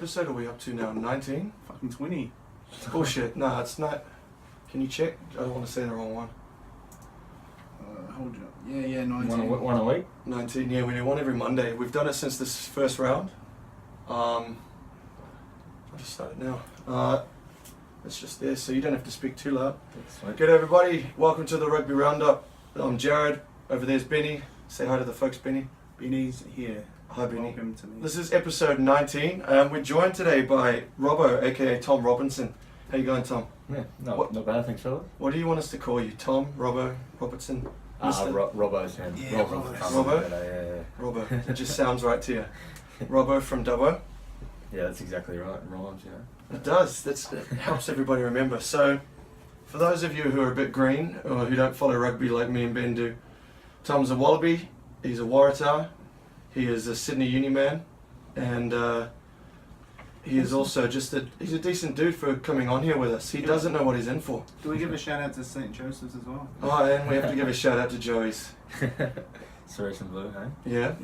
episode are we up to now? 19? Fucking 20. Bullshit. No, it's not. Can you check? I don't want to say the wrong one. Hold you up. Yeah, 19. One a week? 19, yeah, we do one every Monday. We've done it since this first round. I'll just start it now. It's just there, so you don't have to speak too loud. Good everybody, welcome to the Rugby Roundup. I'm Jared, over there's Benny. Say hi to the folks, Benny. Benny's here. Hi, Benny. Welcome to me. This is episode 19. We're joined today by Robbo, aka Tom Robertson. How you going, Tom? Yeah, not bad, thanks, fella. What do you want us to call you? Tom, Robbo, Robertson? Robbo's him. Yeah, Robbo? Yeah. Robbo. It just sounds right to you. Robbo from Dubbo. Yeah, that's exactly right. Rhymes, you know. It does. It helps everybody remember. So, for those of you who are a bit green or who don't follow rugby like me and Ben do, Tom's a Wallaby. He's a Waratah. He is a Sydney uni man, and he is also he's a decent dude for coming on here with us. He doesn't know what he's in for. Do we give a shout out to St. Joseph's as well? Oh, and we have to give a shout out to Joey's. Cerise and Blue, hey? Yeah.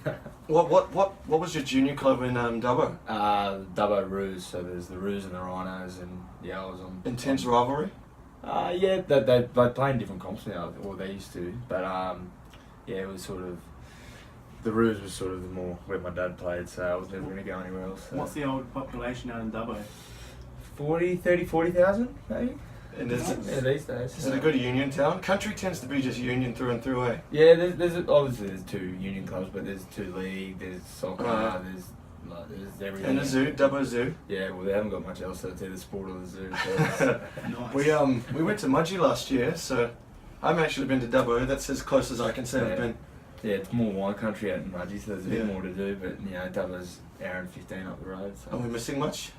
Yeah. What was your junior club in Dubbo? Dubbo Roos, so there's the Roos and the Rhinos, and yeah, I was on... Intense rivalry? Yeah, they play in different comps now, or they used to, but yeah, it was sort of... The Roos was sort of the more where my dad played, so I was never going to go anywhere else. So. What's the old population out in Dubbo? 40,000 maybe? And is these days. it a good union town? Country tends to be just union through and through, eh? Yeah, there's obviously there's two union clubs, but there's two league, there's soccer, there's everything. And a zoo, Dubbo Zoo. Yeah, well they haven't got much else, so it's either sport or the zoo. So Nice. We went to Mudgee last year, so I've actually been to Dubbo. That's as close as I can say I've been. Yeah, it's more wine country out in Mudgee, so there's a bit Yeah. more to do, but you know, Dubbo's hour and 15 up the road. So. Are we missing much?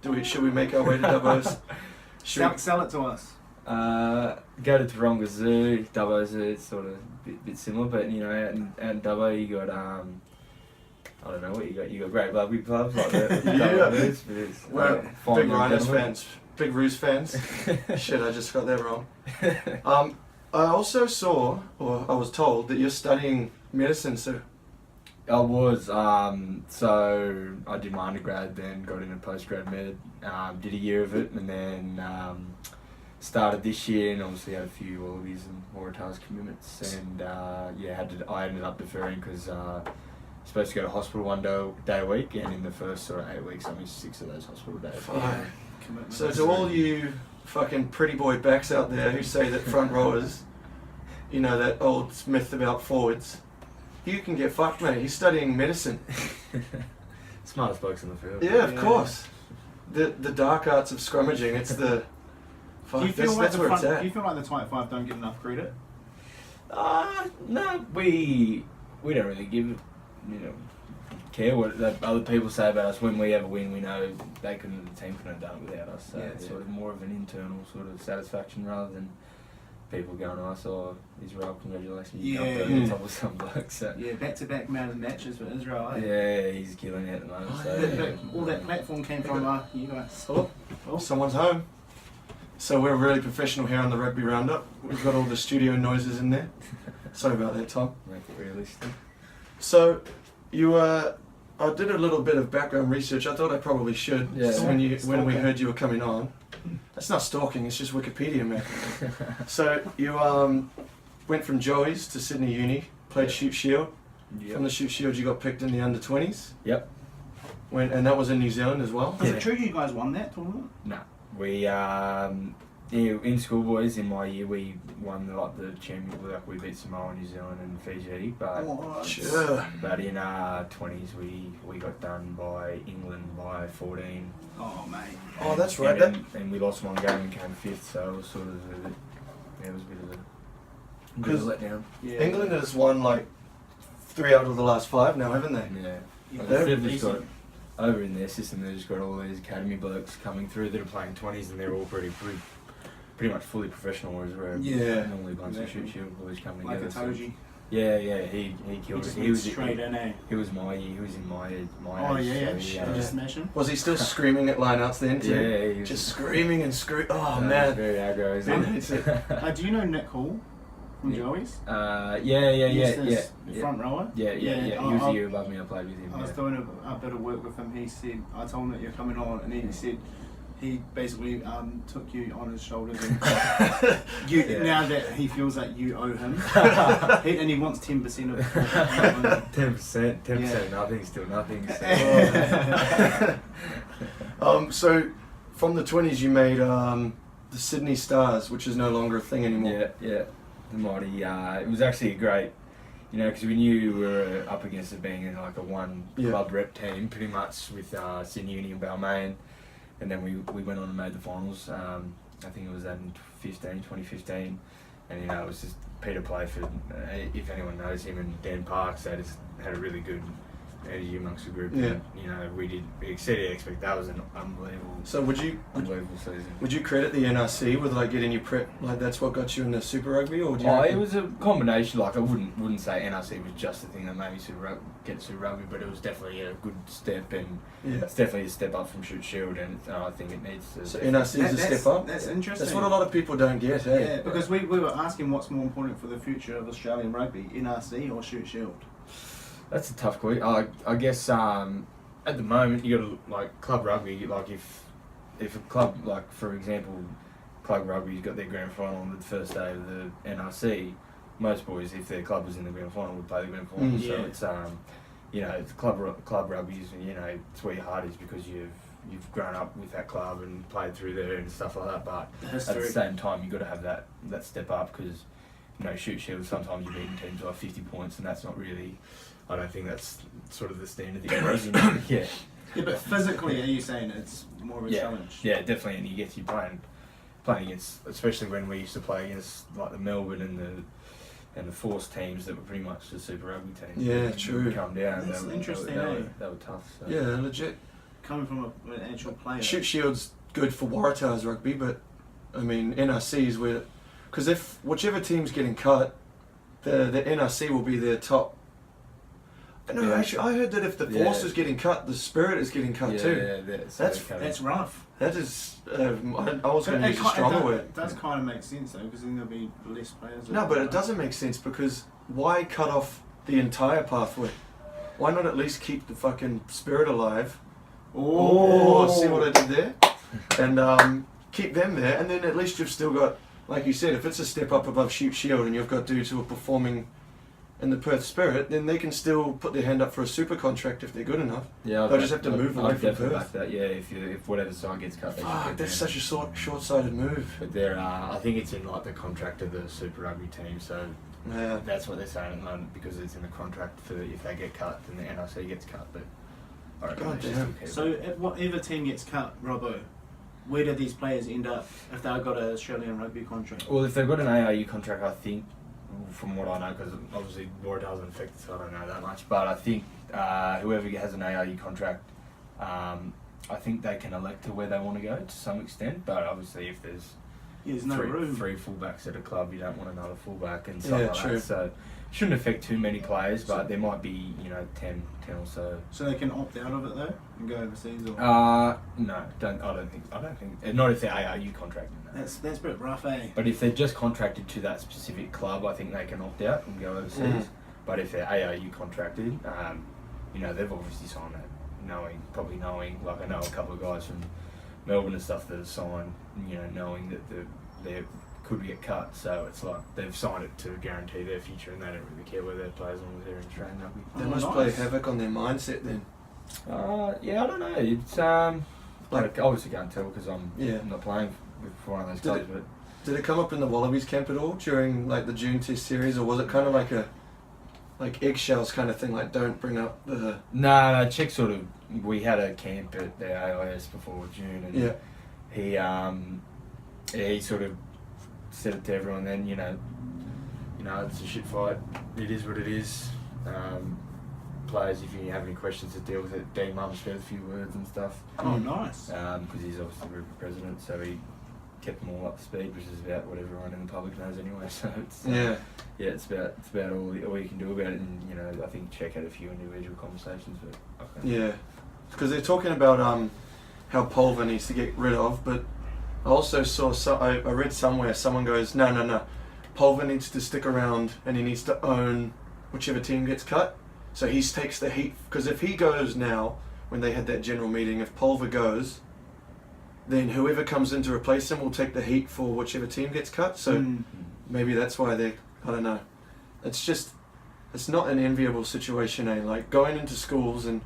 Should we make our way to Dubbo's? Sell it to us. Go to Taronga Zoo, Dubbo Zoo, it's sort of a bit similar, but you know, out in Dubbo you got, I don't know what you got great rugby clubs like the Yeah. Roos, We're fine big young Rhinos gentlemen. fans, big Roos fans. Shit, I just got that wrong. I also saw, or I was told, that you're studying medicine, so... I was, so I did my undergrad, then got into postgrad med, did a year of it, and then started this year, and obviously had a few Wallabies and Waratahs commitments, and yeah, I ended up deferring because supposed to go to hospital one day a week, and in the first sort of 8 weeks I missed 6 of those hospital days. Yeah. Commitment. So to all you fucking pretty boy backs out there who say that front rowers, you know, that old myth about forwards, you can get fucked, mate. He's studying medicine. Smartest blokes in the field. Yeah, of Yeah. course. The dark arts of scrummaging, it's the... Fuck, Do you feel like that's where it's at. Do you feel like the Type 5 don't get enough credit? No, we don't really care what other people say about us. When we have a win, we know the team couldn't have done it without us. So it's sort of more of an internal sort of satisfaction rather than people going to us, "Oh, Israel, congratulations, you jumped over the top of some bloke." So Yeah, back-to-back man of the matches for Israel. Eh? yeah, he's killing it at the moment. So All that platform came from you guys. Oh, someone's home. So we're really professional here on the Rugby Roundup. We've got all the studio noises in there. Sorry about that, Tom. make it realistic. So, I did a little bit of background research. I thought I probably should. Yeah. Just when we heard you were coming on. That's not stalking. It's just Wikipedia, man. So you went from Joey's to Sydney Uni, played Shoot Shield. From the Shoot Shield, you got picked in the under-20s. Yep. And that was in New Zealand as well. Is it true you guys won that tournament? No, we in schoolboys in my year we won the champion. Like we beat Samoa, New Zealand, and Fiji. But Sure. but in 20s we got done by England by 14. Oh, mate. Oh, that's right. And we lost one game and came 5th, so it was sort of it was a bit of a letdown. Yeah. England has won like 3 out of the last 5 now, haven't they? Yeah. Yeah. They've just got over in their system. They've just got all these academy blokes coming through that are playing 20s, and they're all pretty much fully professional. Whereas we're normally a bunch of shoot shield boys coming Like a together. Toji. Yeah, he killed it. He was straight in, eh? He was my year. He was in my Oh, age. yeah. So, Did you smash him? Was he still screaming at lineouts then too? Yeah, he was Just screaming and screaming. Oh very man. aggro. Ben hates it. Do you know Nick Hall? From Joey's? Yeah. Front rower? Yeah. He was a year above me. I played with him. I was doing a bit of work with him. He said, I told him that you're coming on, and then he said he basically took you on his shoulders and now that he feels like you owe him, and he wants 10% of 10%, nothing, still nothing. So. So from the 20s you made the Sydney Stars, which is no longer a thing anymore. Yeah. The mighty. It was actually great, because we knew we were up against it being in like a one club rep team, pretty much with Sydney Uni and Balmain, and then we went on and made the finals. I think it was in 2015, and it was just Peter Playford. If anyone knows him, and Dan Parks, they just had a really good energy amongst the group. Yeah. And, we exceeded expect. That was an unbelievable. So unbelievable season. Would you credit the NRC with like getting you prep? Like that's what got you into Super Rugby, or do you it was a combination. Like I wouldn't say NRC was just the thing that made me get Super Rugby, but it was definitely a good step, and it's definitely a step up from Shoot Shield, and I think it needs to. So NRC is a step up. That's interesting. That's what a lot of people don't get. Yeah, because we were asking what's more important for the future of Australian rugby, NRC or Shoot Shield. That's a tough question. I guess at the moment you got to like club rugby. Like if a club, like for example, club rugby's got their grand final on the first day of the NRC. Most boys, if their club was in the grand final, would play the grand final. So it's it's club rugby's, it's where your heart is because you've grown up with that club and played through there and stuff like that. But at the same time, you got to have that step up because Shoot Shield sometimes you're beating teams by 50 points, and that's not really. I don't think that's sort of the standard that you're using. Yeah, but physically, are you saying it's more of a challenge? Yeah, definitely, and you playing against, especially when we used to play against like the Melbourne and the Force teams that were pretty much the Super Rugby teams. Yeah, true. Come down. That's interesting. They were tough. So. Yeah, legit. Coming from an actual player. Shoot Shield's good for Waratahs rugby, but I mean NRC is where, because if whichever team's getting cut, the NRC will be their top. No, actually, I heard that if the Force is getting cut, the Spirit is getting cut too. Yeah, that's rough. That is, I was going to use a stronger word. It does kind of make sense though, because then there'll be less players. No, but it doesn't make sense because why cut off the entire pathway? Why not at least keep the fucking Spirit alive? Oh, see what I did there? And keep them there, and then at least you've still got, like you said, if it's a step up above Shoot Shield and you've got dudes who are performing in the Perth Spirit, then they can still put their hand up for a super contract if they're good enough. Yeah, they'll just have to move away from Perth. Back that. Yeah, if whatever side gets cut, they should get that's such a short-sighted move. But I think it's in like the contract of the Super Rugby team, so that's what they're saying at the moment because it's in the contract for if they get cut, then the NRC gets cut. But I reckon so if whatever team gets cut, Robbo, where do these players end up if they've got an Australian rugby contract? Well, if they've got an ARU contract, I think. From what I know, because obviously Waratahs isn't affected, so I don't know that much. But I think whoever has an ARU contract, I think they can elect to where they want to go to some extent. But obviously, if there's three fullbacks at a club, you don't want another fullback and stuff like that. So it shouldn't affect too many players, but there might be 10 or so. So they can opt out of it though and go overseas, or? No, I don't think. Not if they're ARU contracted. No. That's a bit rough, eh? But if they're just contracted to that specific club, I think they can opt out and go overseas. But if they're ARU contracted, they've obviously signed that, probably knowing. Like I know a couple of guys from Melbourne and stuff that have signed, knowing that they could get cut. So it's like they've signed it to guarantee their future, and they don't really care where their players are they're in Australian rugby. They must play havoc on their mindset then. Yeah, I don't know. It's I obviously can't tell because I'm not playing for one of those clubs. But did it come up in the Wallabies camp at all during like the June Test series, or was it kind of like eggshells kind of thing? Like don't bring up the. No. Chick sort of. We had a camp at the AIS before June, and he sort of said it to everyone. Then it's a shit fight. It is what it is. Players, if you have any questions to deal with it, Dean Mum's said a few words and stuff. Oh, nice. Because he's obviously the president, so he kept them all up to speed, which is about what everyone in the public knows anyway. So it's it's about all you can do about it, and I think Czech had a few individual conversations, but okay. Because they're talking about how Pulver needs to get rid of, but I also saw I read somewhere someone goes no. Pulver needs to stick around and he needs to own whichever team gets cut. So he takes the heat, because if he goes now, when they had that general meeting, if Pulver goes, then whoever comes in to replace him will take the heat for whichever team gets cut. So maybe that's why I don't know. It's not an enviable situation, eh? Like going into schools and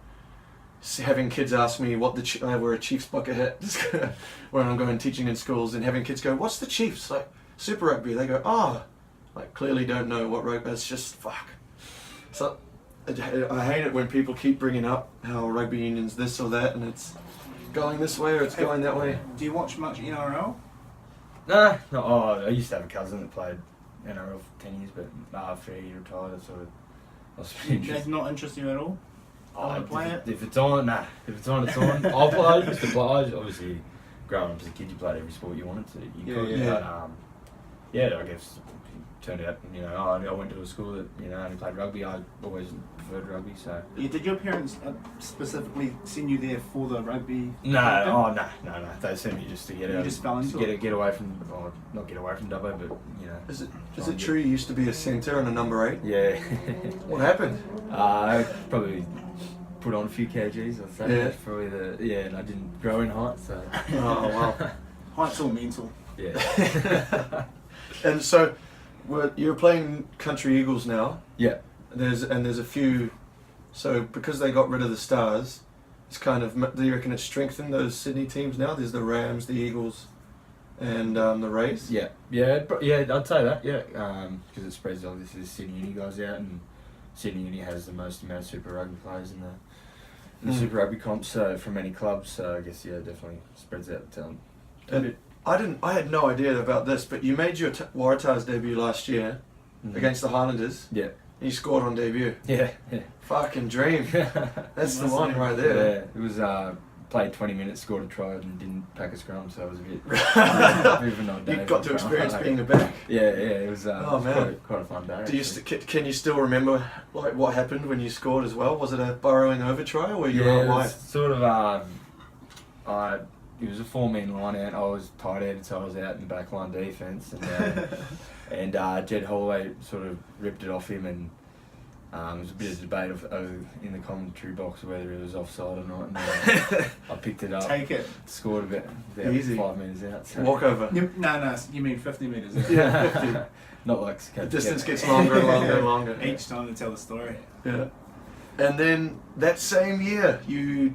having kids ask me what I wear a Chiefs bucket hat when I'm going teaching in schools, and having kids go, "What's the Chiefs?" Like Super Rugby. They go, "Ah," like clearly don't know what rugby. It's just fuck. So I hate it when people keep bringing up how rugby union's this or that, and it's going this way or it's going that way. Do you watch much NRL? Nah, no. Oh, I used to have a cousin that played NRL for 10 years, but after he retired, I was pretty That's interested. not interesting at all. Play it? If it's on, nah. If it's on, it's on. I'll play. I used to play. Obviously, growing up as a kid, you played every sport you wanted to. You could, yeah. But, yeah, I guess it turned out, I went to a school that, only played rugby. I always preferred rugby, so. Yeah, did your parents specifically send you there for the rugby? No. They sent me just to get You out. just fell into it? Get away from, not get away from Dubbo, but, Is it true you used to be a centre and a number 8? Yeah. What happened? I probably put on a few kgs, I'd say. Yeah. That's probably and I didn't grow in height, so. Oh wow. Height's all mental. Yeah. And so, you're playing Country Eagles now. Yeah. There's a few. So because they got rid of the Stars, it's kind of. Do you reckon it's strengthened those Sydney teams now? There's the Rams, the Eagles, and the Rays. Yeah, I'd say that. Yeah, because it spreads obviously the Sydney Uni guys out, and Sydney Uni has the most amount of Super Rugby players in the Super Rugby comp. So from any clubs, so I guess definitely spreads out the talent. And I had no idea about this, but you made your Waratahs debut last year against the Highlanders. Yeah. And you scored on debut. Yeah. Fucking dream. That's the one right Yeah, there. it was played 20 minutes, scored a try, and didn't pack a scrum, so it was a bit. bit of an odd day. You got to experience being a back. Yeah, it was. Oh, man. Quite a fun day. Do you can you still remember like what happened when you scored as well? Was it a burrowing over try, or were you out it wide? was sort of. It was a 4-man line out. I was tight-headed, so I was out in the back line defence, and Jed Holloway sort of ripped it off him, and there was a bit of debate in the commentary box whether it was offside or not. And I picked it up, Take it. scored about Easy. 5 metres out. So. Walk over. No, you mean 50 metres. Yeah, 50. Not like The distance gets longer and longer and longer. Each time to tell the story. Yeah. And then that same year, you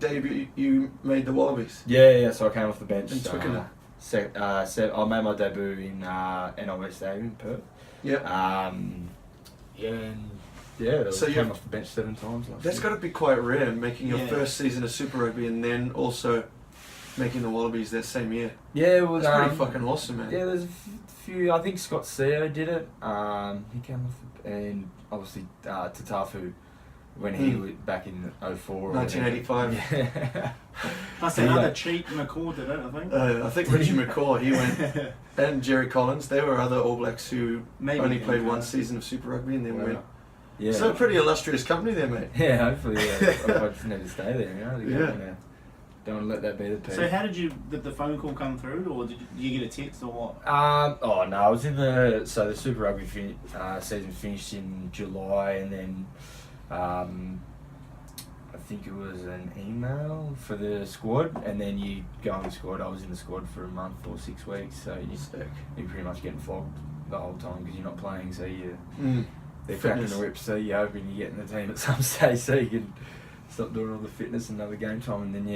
made the Wallabies. Yeah. So I came off the bench. In Twickenham. I made my debut in NOS Stadium in Perth. Yeah. So you came off the bench 7 times. That's got to be quite rare, making your Yeah. first season of Super Rugby and then also making the Wallabies that same year. Yeah, it was That's pretty fucking awesome, man. Yeah, there's a few. I think Scott Seo did it. He came off, and obviously Tatafu when he was back in 04. 1985. Yeah. Plus another cheat, McCall did it, I think. I think Richie McCaw, he went, and Jerry Collins. They were other All Blacks who only played one season of Super Rugby and then went. Yeah. So a pretty illustrious company there, mate. Yeah, hopefully. I just need to stay there. Yeah. Don't want to let that be the peak. So how did the phone call come through, or did you get a text or what? Oh no, I was in the Super Rugby season finished in July, and then I think it was an email for the squad, and then you go on the squad. I was in the squad for a month or 6 weeks, so you're pretty much getting flogged the whole time because you're not playing, so they're cracking the whip, so you're hoping you get in the team at some stage so you can stop doing all the fitness and another game time. And then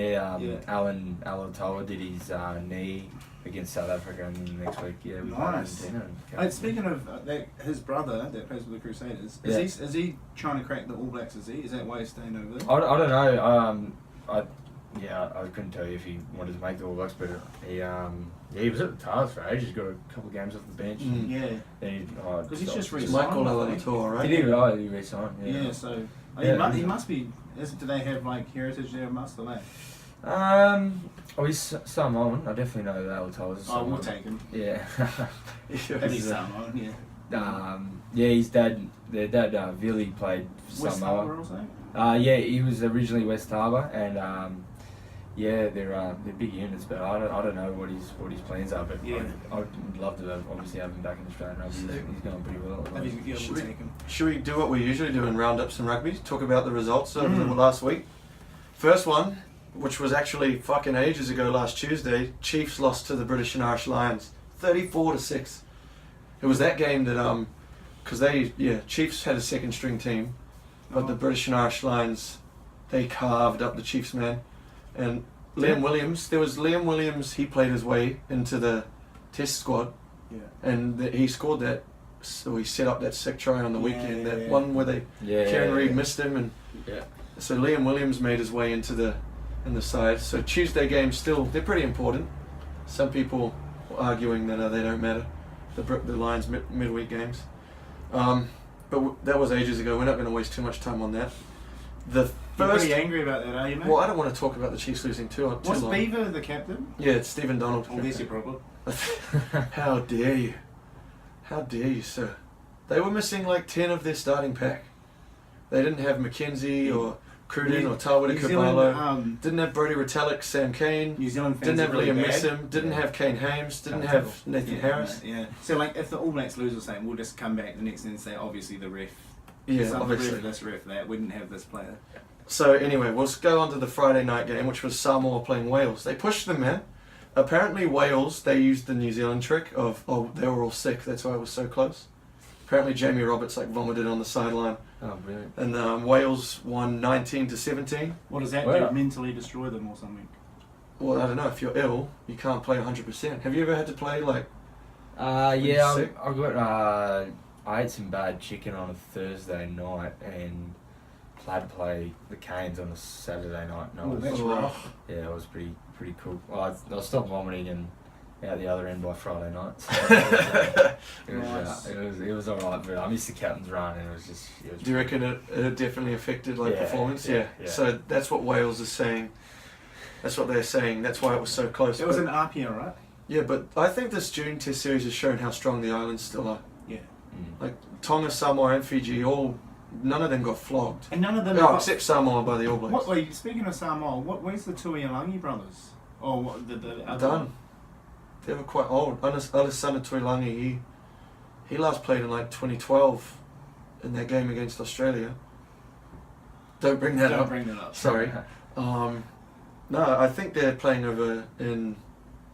Alan Alatoa did his knee against South Africa, and then the next week we played Argentina. Speaking of his brother that plays with the Crusaders, is he trying to crack the All Blacks? Is that why he's staying over there? I don't know. I couldn't tell you if he wanted to make the All Blacks, but he was at the Tars for ages. Got a couple of games off the bench. Because he's just re-signed. Michael Alatoa, right? He re-signed. Yeah, so he must be. Do they have like heritage there? Must they? He's Samoan. I definitely know that Alatoa's Samoan. We'll take him. Yeah. He's Samoan, yeah. His dad, their dad, Vili played for West Samoa. Harbour or something? Yeah, he was originally West Harbour, and Yeah, they're big units, but I don't know what his plans are. But Yeah. I'd love to obviously have him back in Australian rugby. He's going pretty well. At the I moment. think we'll take him. Should we do what we usually do and round up some rugby? Talk about the results of the last week. First one, which was actually fucking ages ago, last Tuesday. Chiefs lost to the British and Irish Lions, 34-6. It was that game that because Chiefs had a second string team, but the British and Irish Lions, they carved up the Chiefs, man. And Liam Williams, he played his way into the test squad, and he scored that, so he set up that sick try on the weekend, that one where Kieran Reid missed him, and so Liam Williams made his way into the side. So Tuesday games still, they're pretty important. Some people are arguing that they don't matter, the Lions midweek games, but that was ages ago. We're not going to waste too much time on that. You're pretty angry about that, are you, mate? Well, I don't want to talk about the Chiefs losing too long. Was Beaver the captain? Yeah, it's Stephen Donald. Well, there's your problem. How dare you? How dare you, sir? They were missing like 10 of their starting pack. They didn't have McKenzie or Cruden or Tawada Kabalo. Didn't have Brodie Retallick, Sam Cane. New Zealand fans didn't have really Liam bad. Messam. Didn't have Kane Hames. Didn't have Nathan Harris. Yeah. So like, if the All Blacks lose or something, we'll just come back the next day and say, obviously the ref. Yeah, obviously. Ref that. We didn't have this player. So anyway, we'll go on to the Friday night game, which was Samoa playing Wales. They pushed them, man. Apparently Wales, they used the New Zealand trick of, they were all sick, that's why it was so close. Apparently Jamie Roberts vomited on the sideline. Oh, brilliant. And Wales won 19-17. What does that do? Mentally destroy them or something? Well, I don't know. If you're ill, you can't play 100%. Have you ever had to play sick? I ate some bad chicken on a Thursday night and had to play the Canes on a Saturday night. No, that's rough. Yeah, it was pretty cool. Well, I stopped vomiting and out the other end by Friday night. So it was alright, but I missed the captain's run and it was Do you reckon it definitely affected performance? Yeah. So that's what Wales is saying. That's what they're saying. That's why it was so close. It was an RPO, right? Yeah, but I think this June Test series has shown how strong the islands still are. Yeah. Like Tonga, Samoa, and Fiji, none of them got flogged. And none of them. Except Samoa by the All Blacks. Wait, speaking of Samoa, where's the Tuialangi brothers? Or what? The other done. one? They were quite old. Alessandro Tuilangi, he last played in 2012 in that game against Australia. Don't bring that up. Sorry. No, I think they're playing over in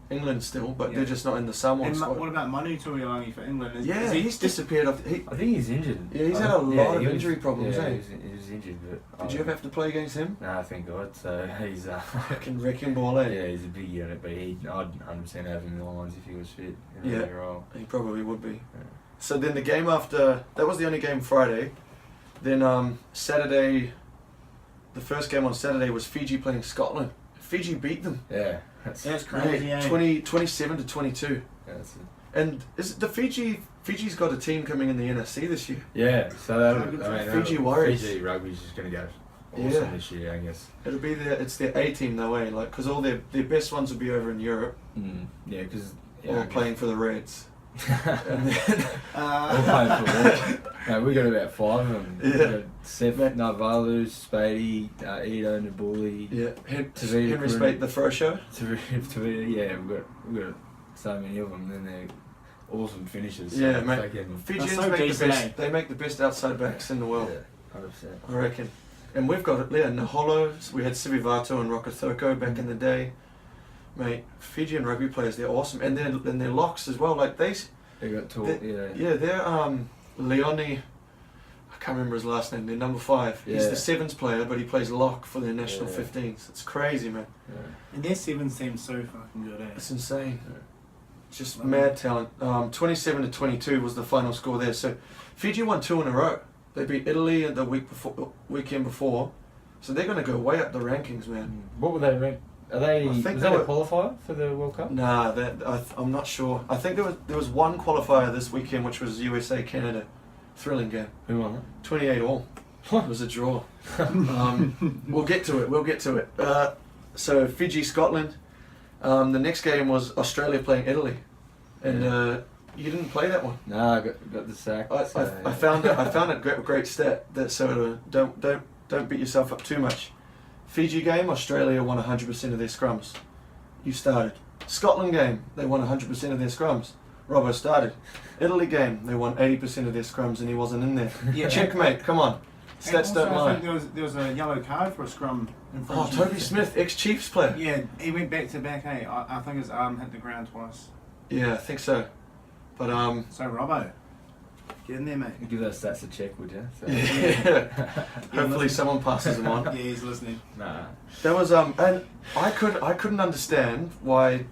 England still, but they're just not in the Samoan squad. What about Manu Tuialangi for England? He's disappeared. I think he's injured. Yeah, he's had a lot of injury problems. Yeah, he was injured. But did you ever have to play against him? No, thank God. So he's fucking wrecking ball, eh? Yeah, he's a big unit, but I'd 100% have him in the lines if he was fit. He probably would be. Yeah. So then the game after that was the only game Friday. Then Saturday, the first game on Saturday was Fiji playing Scotland. Fiji beat them. Yeah. That's crazy. 27-22. Yeah, that's it. And is it the Fiji's got a team coming in the NSC this year. Yeah, so Fiji Warriors. Fiji Rugby's just going to go awesome this year, I guess. It'll be it's their A team though, eh? Because all their best ones will be over in Europe. Yeah, because all playing for the Reds. And then all playing for the Reds. No, we got about 5 of them. Yeah. We got Seth Navalu, Spady, Edo, Nabuli. Yeah, Henry Spade, the Fro Show. Yeah, we've got so many of them, and they're awesome finishers. Yeah, so mate. Fijians make the best. They make the best outside backs in the world. Yeah, 100%. I reckon. And we've got Naholo. We had Sivivato and Rokotoko back in the day. Mate, Fijian rugby players, they're awesome, and they're locks as well. They got tall. They're Leone. I can't remember his last name. They're number 5. Yeah. He's the sevens player, but he plays lock for their national 15s. It's crazy, man. Yeah. And their sevens team's so fucking good, eh? It's insane. Yeah. Just mad talent. 27-22 was the final score there. So Fiji won 2 in a row. They beat Italy the weekend before. So they're going to go way up the rankings, man. What were they ranked? Was that a qualifier for the World Cup? Nah, I'm not sure. I think there was one qualifier this weekend, which was USA Canada. Thrilling game. Who won that? 28-all. It was a draw. We'll get to it. So Fiji, Scotland. The next game was Australia playing Italy, and you didn't play that one. No, I got the sack. I found a great stat that don't beat yourself up too much. Fiji game, Australia won 100% of their scrums. You started. Scotland game, they won 100% of their scrums. Robbo started. Italy game, they won 80% of their scrums and he wasn't in there. Yeah. Checkmate, come on. Stats don't I lie. think there was a yellow card for a scrum. Oh, Toby Smith, ex-Chiefs player. Yeah, he went back to back. Hey, I think his arm hit the ground twice. Yeah, I think so. But So Robbo, get in there, mate. You give those stats a check, would you? So, yeah. Hopefully someone passes him on. Yeah, he's listening. nah. There was and I couldn't understand why,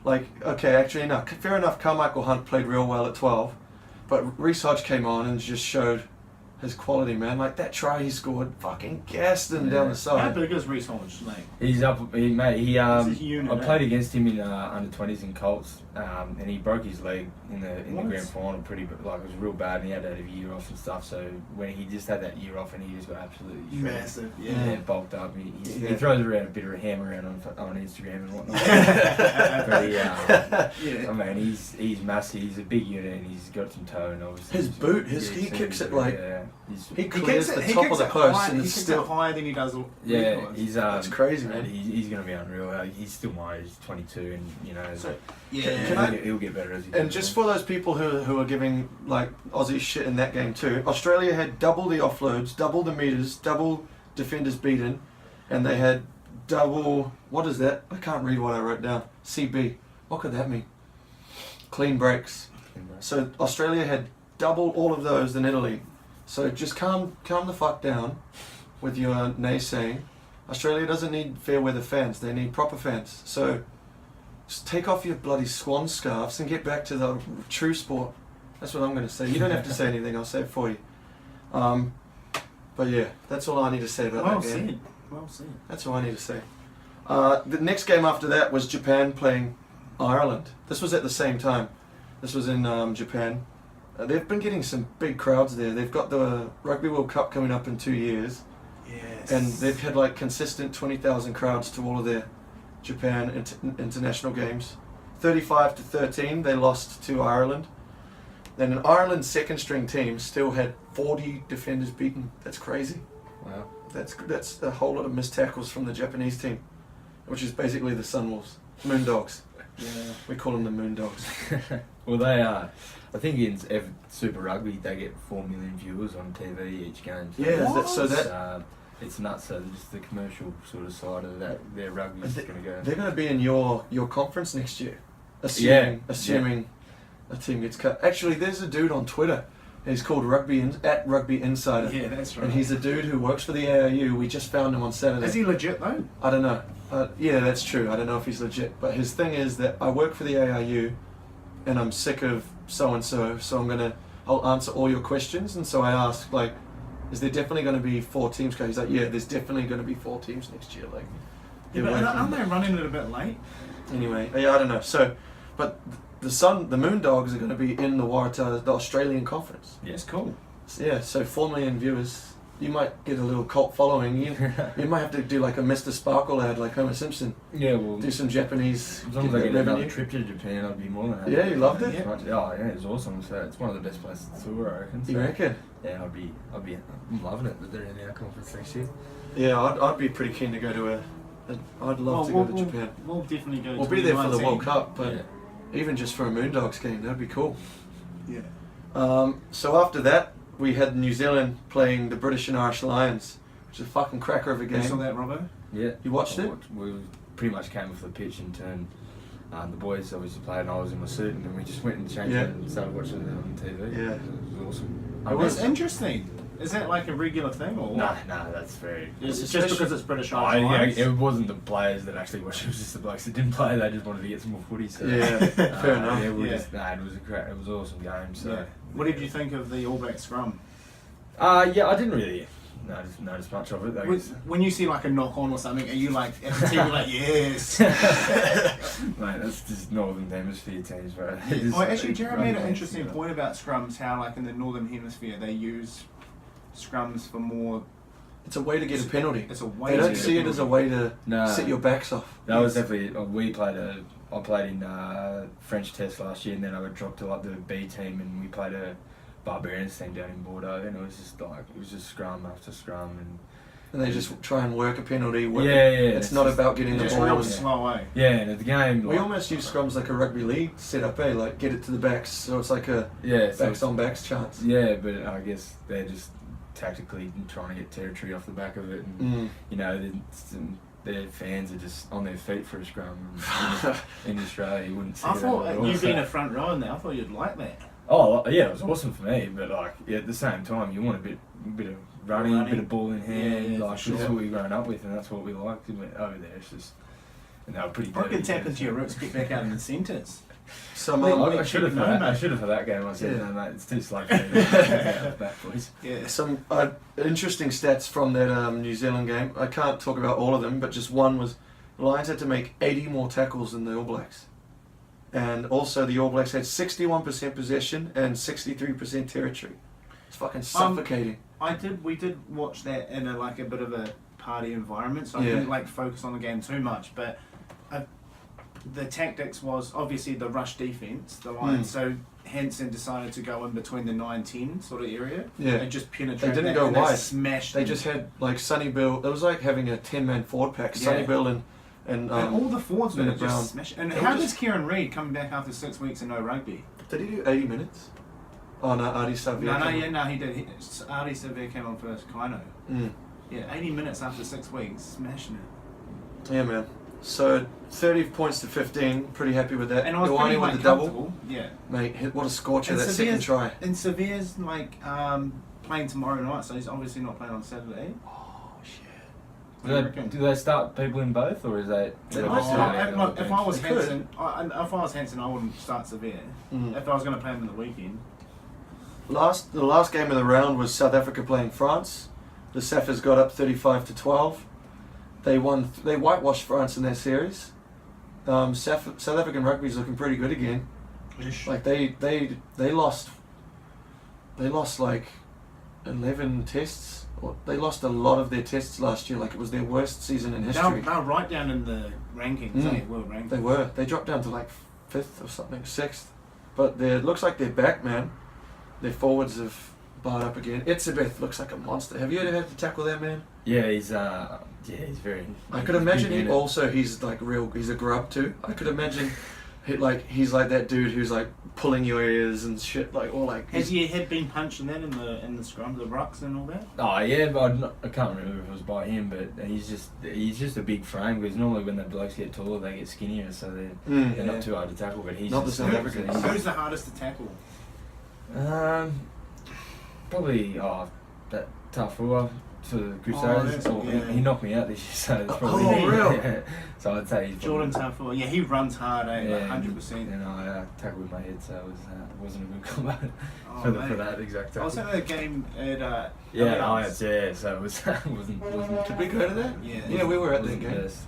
like, okay, actually no, fair enough. Carmichael Hunt played real well at 12, but Reece Hodge came on and just showed his quality, man. Like that try he scored, fucking gassed him down the How side. big is Reece Hodge, mate? He's up, mate. He He's a unit, I eh? played against him in under 20s in Colts, and he broke his leg in the What? grand final. Like it was real bad, and he had to have a year off and stuff. So when he just had that year off, and he just got absolutely shredded. Massive, Yeah, yeah. bulked up. He Yeah. throws around a bit of a hammer around on Instagram and whatnot. But he, Yeah. I mean, he's massive. He's a big unit, and he's got some tone. Obviously, His boot, he kicks it like he clears the top of the post and it's still. higher than he does. Yeah, recourse. he's That's crazy, man. He's gonna be unreal. He's still my age, 22, and you know, So, yeah. Can I- he'll get better as he And goes just on. for those people who are giving like Aussie shit in that game too, Australia had double the offloads, double the meters, double defenders beaten, and they had double. What is that? I can't read what I wrote down. CB. What could that mean? Clean breaks. So Australia had double all of those than Italy. So just calm the fuck down with your naysaying. Australia doesn't need fair weather fans. They need proper fans. So just take off your bloody swan scarves and get back to the true sport. That's what I'm going to say. You don't have to say anything. I'll say it for you. But yeah, that's all I need to say about Well that game. said. Well said. That's all I need to say. The next game after that was Japan playing Ireland. This was at the same time. This was in Japan. They've been getting some big crowds there. They've got the Rugby World Cup coming up in 2 years. Yes. And they've had like consistent 20,000 crowds to all of their Japan international games. 35-13, they lost to Ireland. Then an Ireland second string team still had 40 defenders beaten. That's crazy. Wow. That's a whole lot of missed tackles from the Japanese team, which is basically the Sunwolves, Moondogs. Yeah. We call them the Moondogs. Well, they are. I think in Super Rugby they get 4 million viewers on TV each game. So Yeah, What? so that it's nuts. So just the commercial sort of side of that, their rugby is going to go. they're going to be in your conference next year, Yeah. assuming a team gets cut. Actually, there's a dude on Twitter. He's called at Rugby Insider. Yeah, that's right. And he's a dude who works for the AIU. We just found him on Saturday. Is he legit though? I don't know. Yeah, that's true. I don't know if he's legit. But his thing is that I work for the AIU and I'm sick of so-and-so, so I'll answer all your questions. And so I asked, like, is there definitely going to be 4 teams? He's like, yeah, there's definitely going to be 4 teams next year. Like, Yeah, they're but working. aren't they running it a bit late? Anyway, yeah, I don't know. So, but the Moondogs are going to be in the Waratah, the Australian conference. Yeah. It's cool. So, yeah, so 4 million viewers. You might get a little cult following. You might have to do like a Mr. Sparkle ad, like Homer Simpson. Yeah, well, Do some Japanese. as long as get I that get another revenue. trip to Japan, I'd be more than happy. Yeah, you loved it? Oh yeah, it was awesome. So it's one of the best places to tour, I reckon. So, You reckon? Yeah, I'm loving it that they're in our conference next year. Yeah, I'd be pretty keen to go to I'd love to go to Japan. We'll definitely go. We'll be there for the 2019. World Cup, but Yeah. even just for a Moondogs game, that'd be cool. Yeah. So after that, we had New Zealand playing the British and Irish Lions, which is a fucking cracker of a You saw game. that, Robbo? Yeah. You watched it? We pretty much came off the pitch and turned. The boys obviously played, and I was in my suit, and then we just went and changed Yeah. it and started watching it on TV. Yeah. It was awesome. I was- It's interesting. Is that like a regular thing or what? No, that's very. It's just Especially- because it's British Oh, Irish yeah, Lions? it wasn't the players that actually watched. It was just the blokes that didn't play. They just wanted to get some more footy. So Yeah, fair enough. Yeah, Yeah. it was it was an awesome game. So Yeah. What did you think of the All Black scrum? yeah, I didn't really notice much of it. When you see like a knock on or something, are you like at the team like yes? Mate, that's just Northern Hemisphere teams, bro. Well, actually, Jared made an interesting point about scrums. How like in the Northern Hemisphere they use scrums for more. It's a way to get a penalty. It's a way. They to don't get see it as a way to No. sit your backs off. That was definitely. I played in French Test last year, and then I got dropped to like the B team, and we played a Barbarians team down in Bordeaux, and it was just scrum after scrum, and and they just try and work a penalty. It's not just- about getting the Just ball. real And- slow, eh? Yeah, and at the game, We like, almost use scrums like a rugby league setup, eh? Like get it to the backs, so it's like a yeah, so backs on backs chance. yeah, but I guess they're just tactically trying to get territory off the back of it, and you know, their fans are just on their feet for a scrum. In Australia, you wouldn't see I that thought at all, you so- being a front row in there, I thought you'd like that. Oh yeah, it was awesome for me, but like at the same time, you want a bit of running, a bit of ball in hand. Yeah, like for that's sure. what we've grown up with, and that's what we liked. And over there, it's just, and they were pretty. I dirty, can tap yeah, into your so- roots, get back out in the centres. Some I should have for No, that. I mate. should have for that game. I said, Yeah. no, mate, it's too slow for me. Back, boys. Yeah. some interesting stats from that New Zealand game. I can't talk about all of them, but just one was the Lions had to make 80 more tackles than the All Blacks. And also the All Blacks had 61% possession and 63% territory. It's fucking suffocating. We did watch that in a bit of a party environment, so I Yeah. didn't focus on the game too much. But the tactics was obviously the rush defense, the Lions. So Hansen decided to go in between the 9-10 sort of area Yeah. and just penetrate. They didn't that, go and wide. Smashed. They them. just had like Sonny Bill. It was like having a 10-man forward pack. Sonny Yeah. Bill and all the forwards were Bennett Brown. just smashing. And They how were does just- Kieran Reid come back after 6 weeks and no rugby? did he do 80 minutes? Oh no, Artie Savia. No, he did. Artie Severe came on first. Kaino. Yeah, 80 minutes after 6 weeks, smashing it. Yeah, man. So 30 points to 15. Pretty happy with that. And I was pretty Iwani with the double. comfortable. Yeah. Mate, what a scorcher, And that second Severe's- try. And Severe's playing tomorrow night, so he's obviously not playing on Saturday. Oh, shit. What do you reckon? Do they start people in both, or is that? They Oh, might Yeah, look, if I was They could. Hansen, I wouldn't start Severe. If I was going to play him in the weekend. The last game of the round was South Africa playing France. The Saffers got up 35-12. They won. They whitewashed France in their series. South African rugby's looking pretty good again. Like they lost. They lost like 11 tests. They lost a lot of their tests last year. Like it was their worst season in history. They're right down in the rankings, world rankings. They were. They dropped down to like 5th or something, 6th. But it looks like they're back, man. Their forwards have barred up again. Itzebeth looks like a monster. Have you ever had to tackle that man? Yeah, he's very. I could imagine big him unit. also. He's like real. He's a grub too. I could imagine, he's like that dude who's like pulling your ears and shit. Like or like. Has your head been punched in that in the scrum, the rucks and all that? Oh yeah, but I can't remember if it was by him, but he's just a big frame because normally when the blokes get taller they get skinnier, so they're not too hard to tackle. But he's Not the just South Africans. Who's the hardest to tackle? Probably that Tafua for the Crusaders. that's- yeah. He knocked me out this year, so it's Oh, probably real? yeah. So I'd say he's Jordan probably, Tafua. Yeah, he runs hard, eh? yeah, 100%. And I tackled with my head, so it wasn't a good combo Oh, for mate. that exact I was tackle. at a game at Yeah, Allianz. so it wasn't. Did we go to that? Yeah. we were at that wasn't the game. best.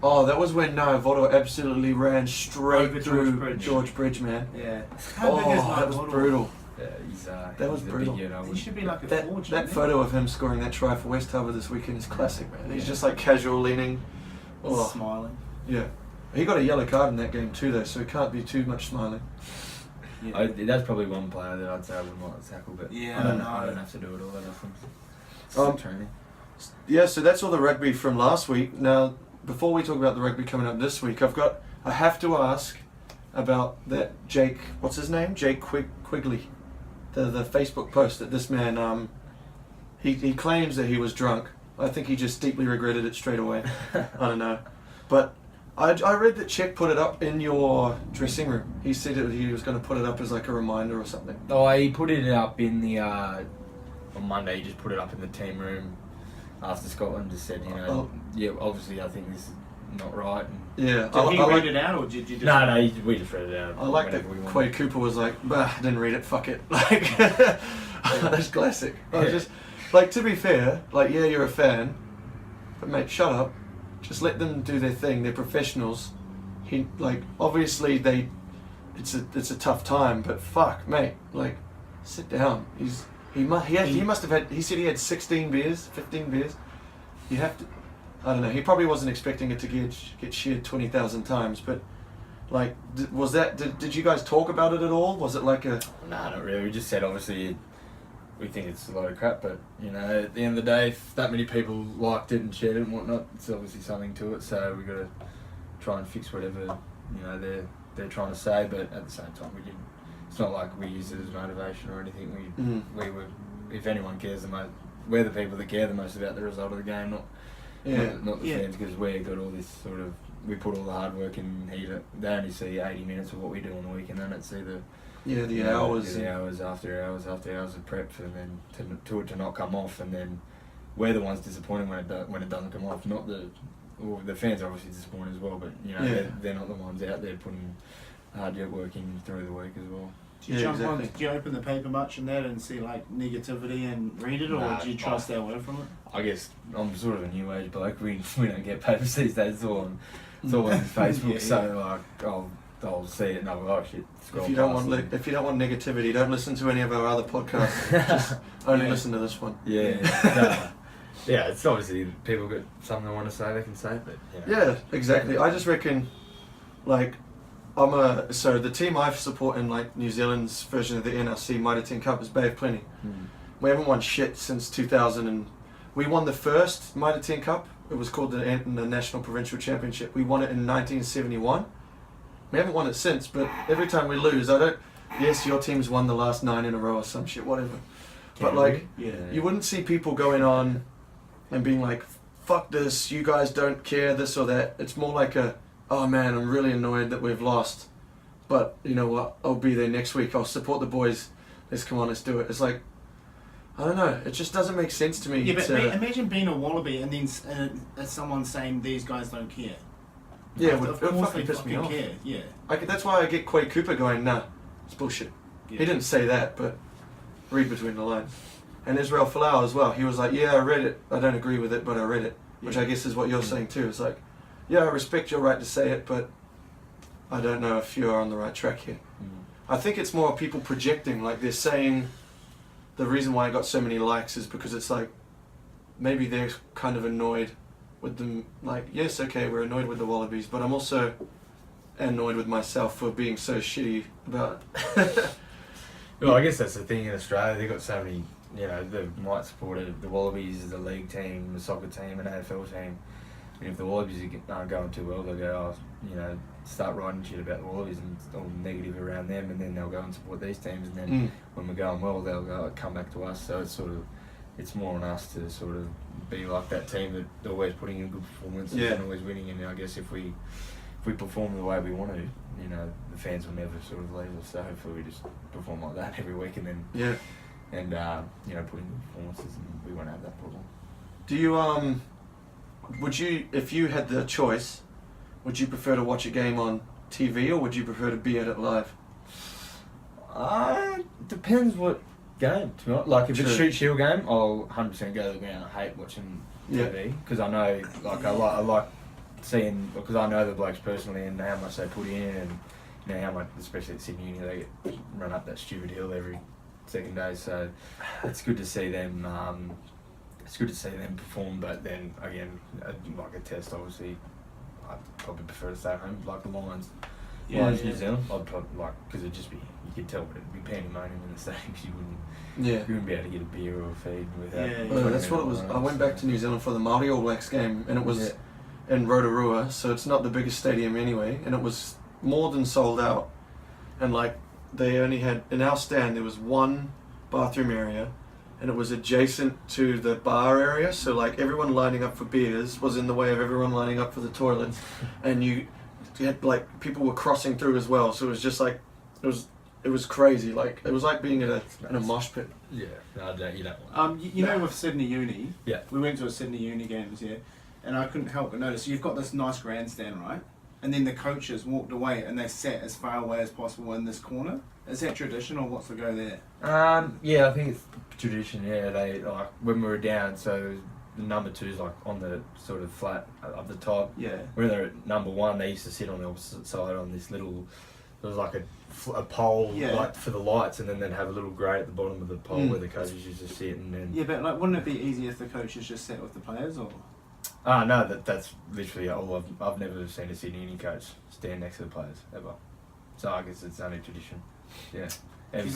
Oh, that was when Voto absolutely ran straight Over through George Bridge, man. Yeah. Oh, that was brutal. Yeah, he's That was he's a brutal. Big unit, I He wouldn't- should be like a That forge. that photo of him scoring that try for West Harbour this weekend is classic, man. He's Yeah. just like casual leaning. Oh, Smiling. yeah. He got a yellow card in that game too, though, so he can't be too much smiling. Yeah. That's probably one player that I'd say I wouldn't like to tackle, but Yeah, I don't no. I don't have to do it all that often. It's Um, training. Yeah, so that's all the rugby from last week. Now, before we talk about the rugby coming up this week, I have to ask about that Jake, what's his name? Jake Quigley. The Facebook post that this man, he claims that he was drunk. I think he just deeply regretted it straight away. I don't know. But I read that Czech put it up in your dressing room. He said he was going to put it up as like a reminder or something. Oh, he put it up in the on Monday. He just put it up in the team room after Scotland. Just said, yeah, obviously I think this is not right. And Yeah. Did he read it out, or did you just... no, we just read it out. I like that whenever we wanted. Quade Cooper was like, bah, I didn't read it, fuck it. Like, that's classic. I was just, like, to be fair, like, yeah, you're a fan, but mate, shut up. Just let them do their thing. They're professionals. Obviously it's a tough time, but fuck, mate, like, sit down. He must have had, he said he had 16 beers, 15 beers. You have to, I don't know, he probably wasn't expecting it to get shared 20,000 times, but like, did you guys talk about it at all? Was it like a... Nah, not really. We just said obviously we think it's a load of crap, but you know, at the end of the day, if that many people liked it and shared it and whatnot, it's obviously something to it. So we've got to try and fix whatever they're trying to say, but at the same time, we didn't. It's not like we use it as motivation or anything. We were, if anyone cares the most, we're the people that care the most about the result of the game, not the fans, because we got all this sort of. We put all the hard work in here. They only see 80 minutes of what we do on the week, and then it's either the hours, the hours after hours of prep, and then to not come off, and then we're the ones disappointed when it doesn't come off. Not the fans are obviously disappointed as well, but you know they're not the ones out there putting hard work in through the week as well. Do you do you open the paper much and that and see like negativity and read it, or do you try to stay away from it? I guess I'm sort of a new age bloke. We don't get papers these days. It's all on Facebook. So like I'll see it and I'll be like, shit. If you don't want negativity, don't listen to any of our other podcasts. Just only listen to this one. Yeah. Yeah, it's obviously people got something they want to say, they can say, but yeah, exactly. I just reckon, like, so the team I support in like New Zealand's version of the NRC Mitre 10 Cup is Bay of Plenty. We haven't won shit since 2000, and we won the first Mitre 10 Cup. It was called the National Provincial Championship. We won it in 1971. We haven't won it since, but every time we lose, yes, your team's won the last 9 in a row or some shit, whatever. But like, you wouldn't see people going on and being like, fuck this, you guys don't care, this or that. It's more like oh man, I'm really annoyed that we've lost, but you know what, I'll be there next week, I'll support the boys, let's come on, let's do it. It's like, I don't know, it just doesn't make sense to me. Yeah, but imagine being a Wallaby and then someone saying these guys don't care. Yeah, of course they piss me off. care, yeah. That's why I get Quay Cooper going, nah, it's bullshit. Yeah. He didn't say that, but read between the lines. And Israel Folau as well, he was like, yeah, I read it, I don't agree with it, but I read it. Which I guess is what you're saying too. It's like, yeah, I respect your right to say it, but I don't know if you're on the right track here. I think it's more people projecting, like they're saying the reason why I got so many likes is because it's like, maybe they're kind of annoyed with them, like, yes, okay, we're annoyed with the Wallabies, but I'm also annoyed with myself for being so shitty about Well, I guess that's the thing in Australia, they've got so many, you know, they might support the Wallabies as a league team, a soccer team, an AFL team. And if the Wallabies aren't going too well, they'll go, start writing shit about the Wallabies and all negative around them, and then they'll go and support these teams, and then when we're going well, they'll come back to us. So it's more on us to sort of be like that team that always putting in good performances and always winning. And I guess if we perform the way we want to, you know, the fans will never sort of leave us. So hopefully we just perform like that every week, and then put in good performances, and we won't have that problem. Do you would you, if you had the choice, would you prefer to watch a game on TV or would you prefer to be at it live? Depends what game. To be honest. Like if it's a shoot shield game, I'll 100% go to the ground. I hate watching TV because I know, like I like seeing, because I know the blokes personally and how much they put in, and you know how much, especially at Sydney Uni, they get run up that stupid hill every second day. So it's good to see them. It's good to see them perform, but then again, like a test, obviously, I'd probably prefer to stay at home, like the Lions. New Zealand, I'd probably because it'd just be, you could tell, but it'd be pandemonium in the stadium because you wouldn't be able to get a beer or a feed without. Well, that's what it was. I went back to New Zealand for the Māori All Blacks game, and it was in Rotorua, so it's not the biggest stadium anyway, and it was more than sold out. And like they only had, in our stand there was one bathroom area, and it was adjacent to the bar area, so like everyone lining up for beers was in the way of everyone lining up for the toilets, and you had like people were crossing through as well, so it was just like it was crazy, like it was like being in a mosh pit. You don't want know, with Sydney Uni, we went to a Sydney Uni games and I couldn't help but notice you've got this nice grandstand, right? And then the coaches walked away and they sat as far away as possible in this corner. Is that tradition or what's the go there? I think it's tradition. Yeah, they like when we were down, so the number 2's like on the sort of flat up the top. Yeah. When they're at number 1, they used to sit on the opposite side on this little. There was like a pole like for the lights, and then they'd have a little grate at the bottom of the pole where the coaches used to sit, and then. Yeah, but like, wouldn't it be easier if the coaches just sat with the players, or? No, that's literally all. I've never seen a Sydney Uni coach stand next to the players ever. So I guess it's only tradition. Yeah. Ever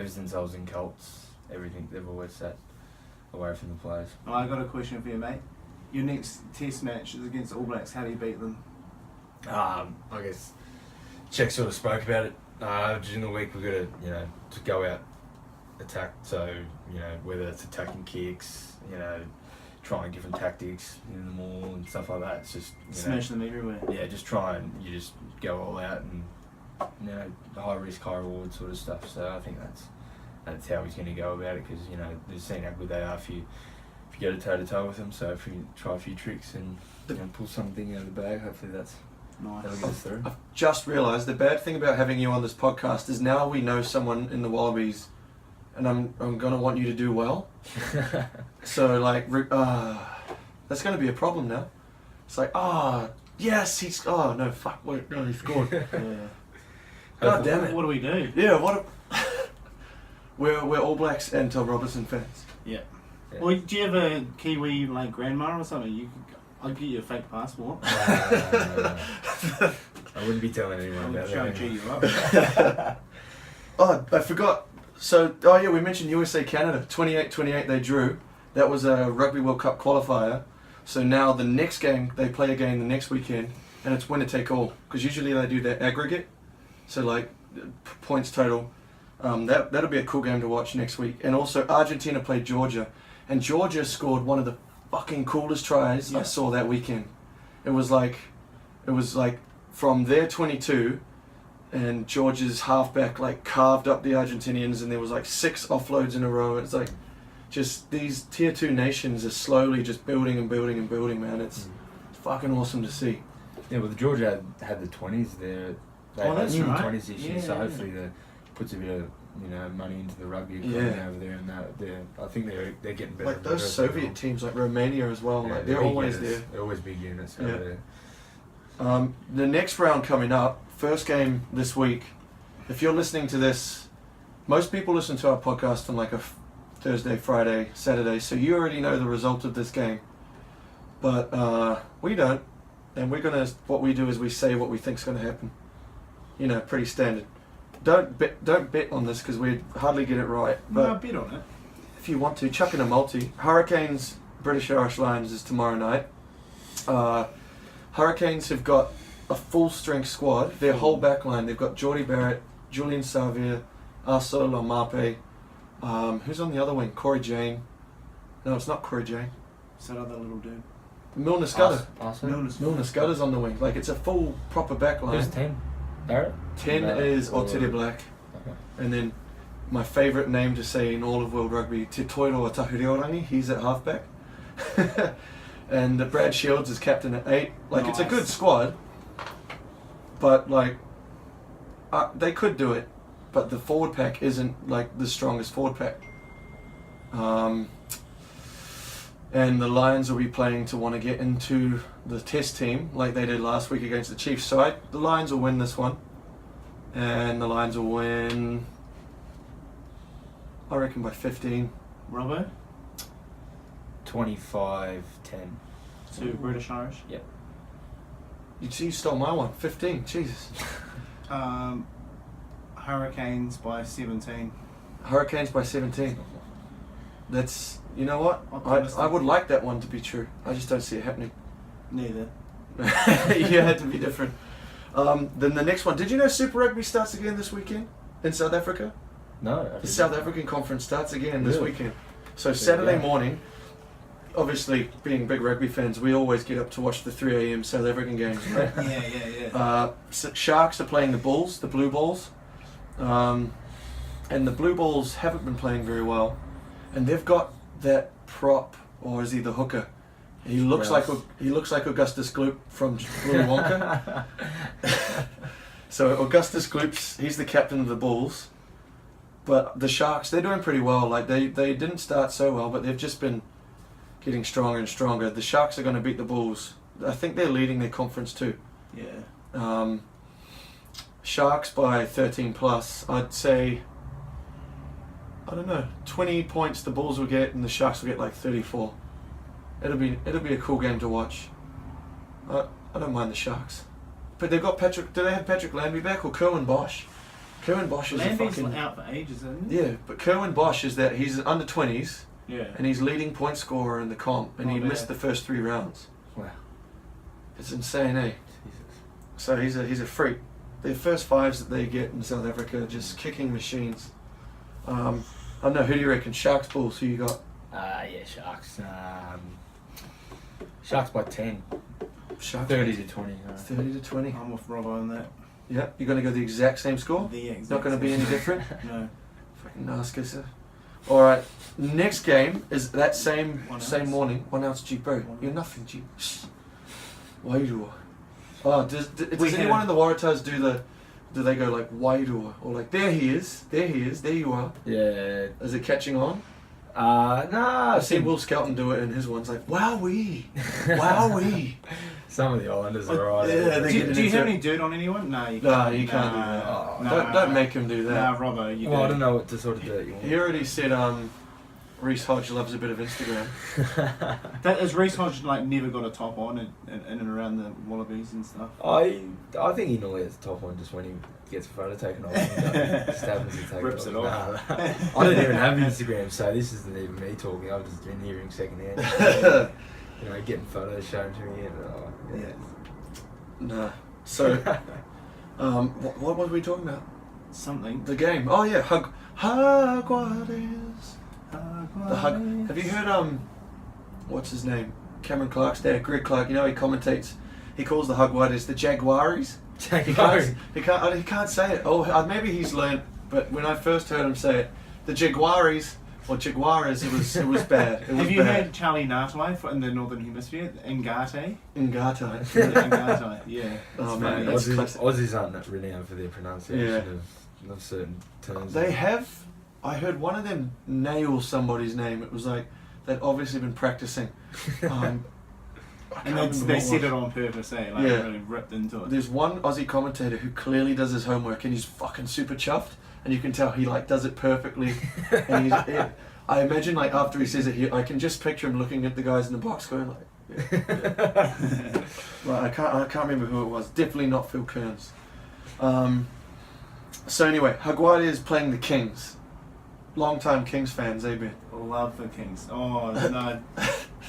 since I was in Colts, everything. They've always sat away from the players. Oh, I got a question for you, mate. Your next test match is against the All Blacks. How do you beat them? I guess Czech sort of spoke about it during the week. We've got to go out, attack. So whether it's attacking kicks, trying different tactics in the maul and stuff like that. It's just Smash them everywhere. Yeah, just try and you just go all out and high risk, high reward sort of stuff. So I think that's how he's going to go about it, because they've seen how good they are if you go toe to toe with them. So if you try a few tricks and pull something out of the bag, hopefully that'll get us through. I've just realised the bad thing about having you on this podcast is now we know someone in the Wallabies, and I'm gonna want you to do well. So that's gonna be a problem now. It's like, yes, he scored. No, fuck, wait, no, he scored. Yeah. God damn it. What do we do? Yeah, we're All Blacks and Robertson fans. Yeah. Yeah. Well, do you have a Kiwi grandma or something? I'll get you a fake passport. I wouldn't be telling anyone I'll about try and that. cheer you up. Oh, I forgot. So, we mentioned USA Canada 28-28. They drew. That was a Rugby World Cup qualifier. So now the next game, they play again the next weekend, and it's winner take all, because usually they do their aggregate. So points total. That'll be a cool game to watch next week. And also Argentina played Georgia, and Georgia scored one of the fucking coolest tries I saw that weekend. It was like from their 22, and Georgia's halfback carved up the Argentinians, and there was 6 offloads in a row. It's just these tier 2 nations are slowly just building and building and building, man. It's fucking awesome to see. Yeah, well, Georgia had the 20s there. They had that's the right. 20s this year, so Yeah. hopefully that puts a bit of money into the rugby economy over there, and I think they're getting better. Like those Soviet teams, like Romania as well. Yeah, They're big always units. there. They're always big units Yeah. over there. The next round coming up, first game this week. If you're listening to this, most people listen to our podcast on a Thursday, Friday, Saturday, so you already know the result of this game. But we don't, and what we do is we say what we think's going to happen. Pretty standard. Don't bet on this because we hardly get it right. But No, bet on it. if you want to, chuck in a multi. Hurricanes, British Irish Lions is tomorrow night. Hurricanes have got a full-strength squad. Their whole back line, they've got Jordy Barrett, Julian Savia, Arso Lamape. Who's on the other wing? Corey Jane. No, it's not Corey Jane. It's that other little dude. Milner Scudder. Milner Scudder. Scudder's on the wing. It's a full, proper back line. Who's 10? Barrett? 10 is Otiri Black. Okay. And then my favourite name to say in all of World Rugby, Te Toiro Tahuriorangi, he's at halfback. And Brad Shields is captain at 8. It's a good squad, but they could do it, but the forward pack isn't the strongest forward pack. And the Lions will be playing to want to get into the test team like they did last week against the Chiefs. So the Lions will win this one, and the Lions will win, I reckon, by 15. Robbo? 25-10. To British Irish? Yep. You stole my one. 15. Jesus. Hurricanes by 17. Hurricanes by 17. That's, you know what? Optimistic. I would like that one to be true. I just don't see it happening. Neither. You had to be different. Then the next one. Did you know Super Rugby starts again this weekend in South Africa? No. The South African Conference starts again this Really? weekend. So Saturday yeah. morning, obviously being big rugby fans, we always get up to watch the 3 a.m. South African games, right? Yeah. Sharks are playing the Bulls, the Blue Bulls. And the Blue Bulls haven't been playing very well. And they've got that prop, or is he the hooker? He looks like Augustus Gloop from Willy Wonka. So Augustus Gloop's, he's the captain of the Bulls. But the Sharks, they're doing pretty well. They didn't start so well, but they've just been getting stronger and stronger. The Sharks are going to beat the Bulls. I think they're leading their conference too. Yeah. Sharks by 13 plus. I'd say, I don't know, 20 points the Bulls will get and the Sharks will get 34. It'll be a cool game to watch. I don't mind the Sharks. But they've got Patrick. Do they have Patrick Lambie back or Kerwin Bosch? Kerwin Bosch is a Lambie's fucking... out for ages, isn't he? Yeah, but Kerwin Bosch is that he's under 20s Yeah. and he's leading point scorer in the comp and Not he bad. missed the first 3 rounds. Wow. It's insane, eh? Jesus. So he's a freak. The first 5s that they get in South Africa are just kicking machines. I don't know, who do you reckon? Sharks, Bulls, who you got? Yeah, Sharks. Sharks by 10. Sharks. 30 to 20. 30 to 20. I'm off Robbo on that. Yeah, you're going to go the exact same score? The exact Not going to be same. any different? No. Fucking nasty. Alright, next game is that same 1 same ounce. morning. 1 ounce cheap, bro. 1 You're ounce. nothing cheap. Wairua. Oh, does We anyone have- in the Waratahs do they go like Wairua? Or like, there he is, there you are. Yeah. Is it catching on? Nah. I've seen Will Skelton do it in his ones, like, wowee, wowee. Some of the Islanders are alright. Yeah, they Do, get do you into have it. any dirt on anyone? No, you No, can't. you can't do that. Oh, Nah. Don't make him do Nah, that. Robbo, you Well, I do. don't know what sort of dirt you want. He already said Reece Hodge loves a bit of Instagram. That is Reece Hodge like never got a top on in and around the Wallabies and stuff. I think he normally has the top on just when he gets a photo taken off. Just happens to take Rips it off. Nah. I don't even have Instagram, so this isn't even me talking. I've just been hearing secondhand. You know, getting photos shown to me. And, yeah. Nah. So, what were we talking about? Something. The game. Oh yeah, Jaguares. The hug. Have you heard what's his name? Cameron Clark's dad, Greg Clark. You know he commentates. He calls the Jaguares the Jaguares. He can't say it. Oh, maybe he's learned. But when I first heard him say it, the Jaguares or Jaguares, it was bad. It was Have you bad. heard Charlie Nartway in the Northern Hemisphere? Ngate? Ngata. Ngate, yeah. Oh, It's man, funny. that's Aussies, classic. Aussies aren't really known for their pronunciation Yeah. of certain terms. They have. I heard one of them nail somebody's name. It was like they'd obviously been practicing. I And can't they remember what said was. it on purpose, eh? Like, Yeah. really ripped into it. There's one Aussie commentator who clearly does his homework and he's fucking super chuffed, and you can tell he like does it perfectly. And I imagine like after he says it, I can just picture him looking at the guys in the box going like, yeah. Right, I can't remember who it was. Definitely not Phil Kearns. So anyway, Jaguares is playing the Kings. Long-time Kings fans, eh, Ben? Love the Kings. Oh, no.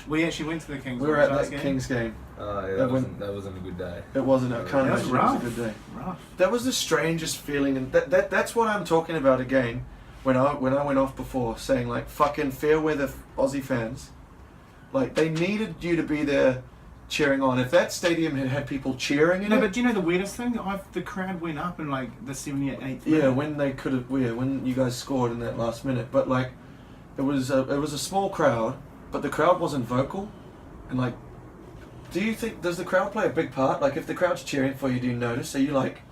We actually went to the Kings. We were at last that game. Kings game. Yeah, that wasn't a good day. It wasn't. I can't That was imagine it was a rough. good day. Rough. That was the strangest feeling, and that's what I'm talking about again. When I went off before, saying like fucking fair weather Aussie fans, like they needed you to be there cheering on. If that stadium had had people cheering in No, it, but do you know the weirdest thing? The crowd went up in like the 78th minute. yeah, when they could have, when you guys scored in that last minute, but like it was a small crowd, but the crowd wasn't vocal, and like, does the crowd play a big part? Like if the crowd's cheering for you, do you notice? Are you like,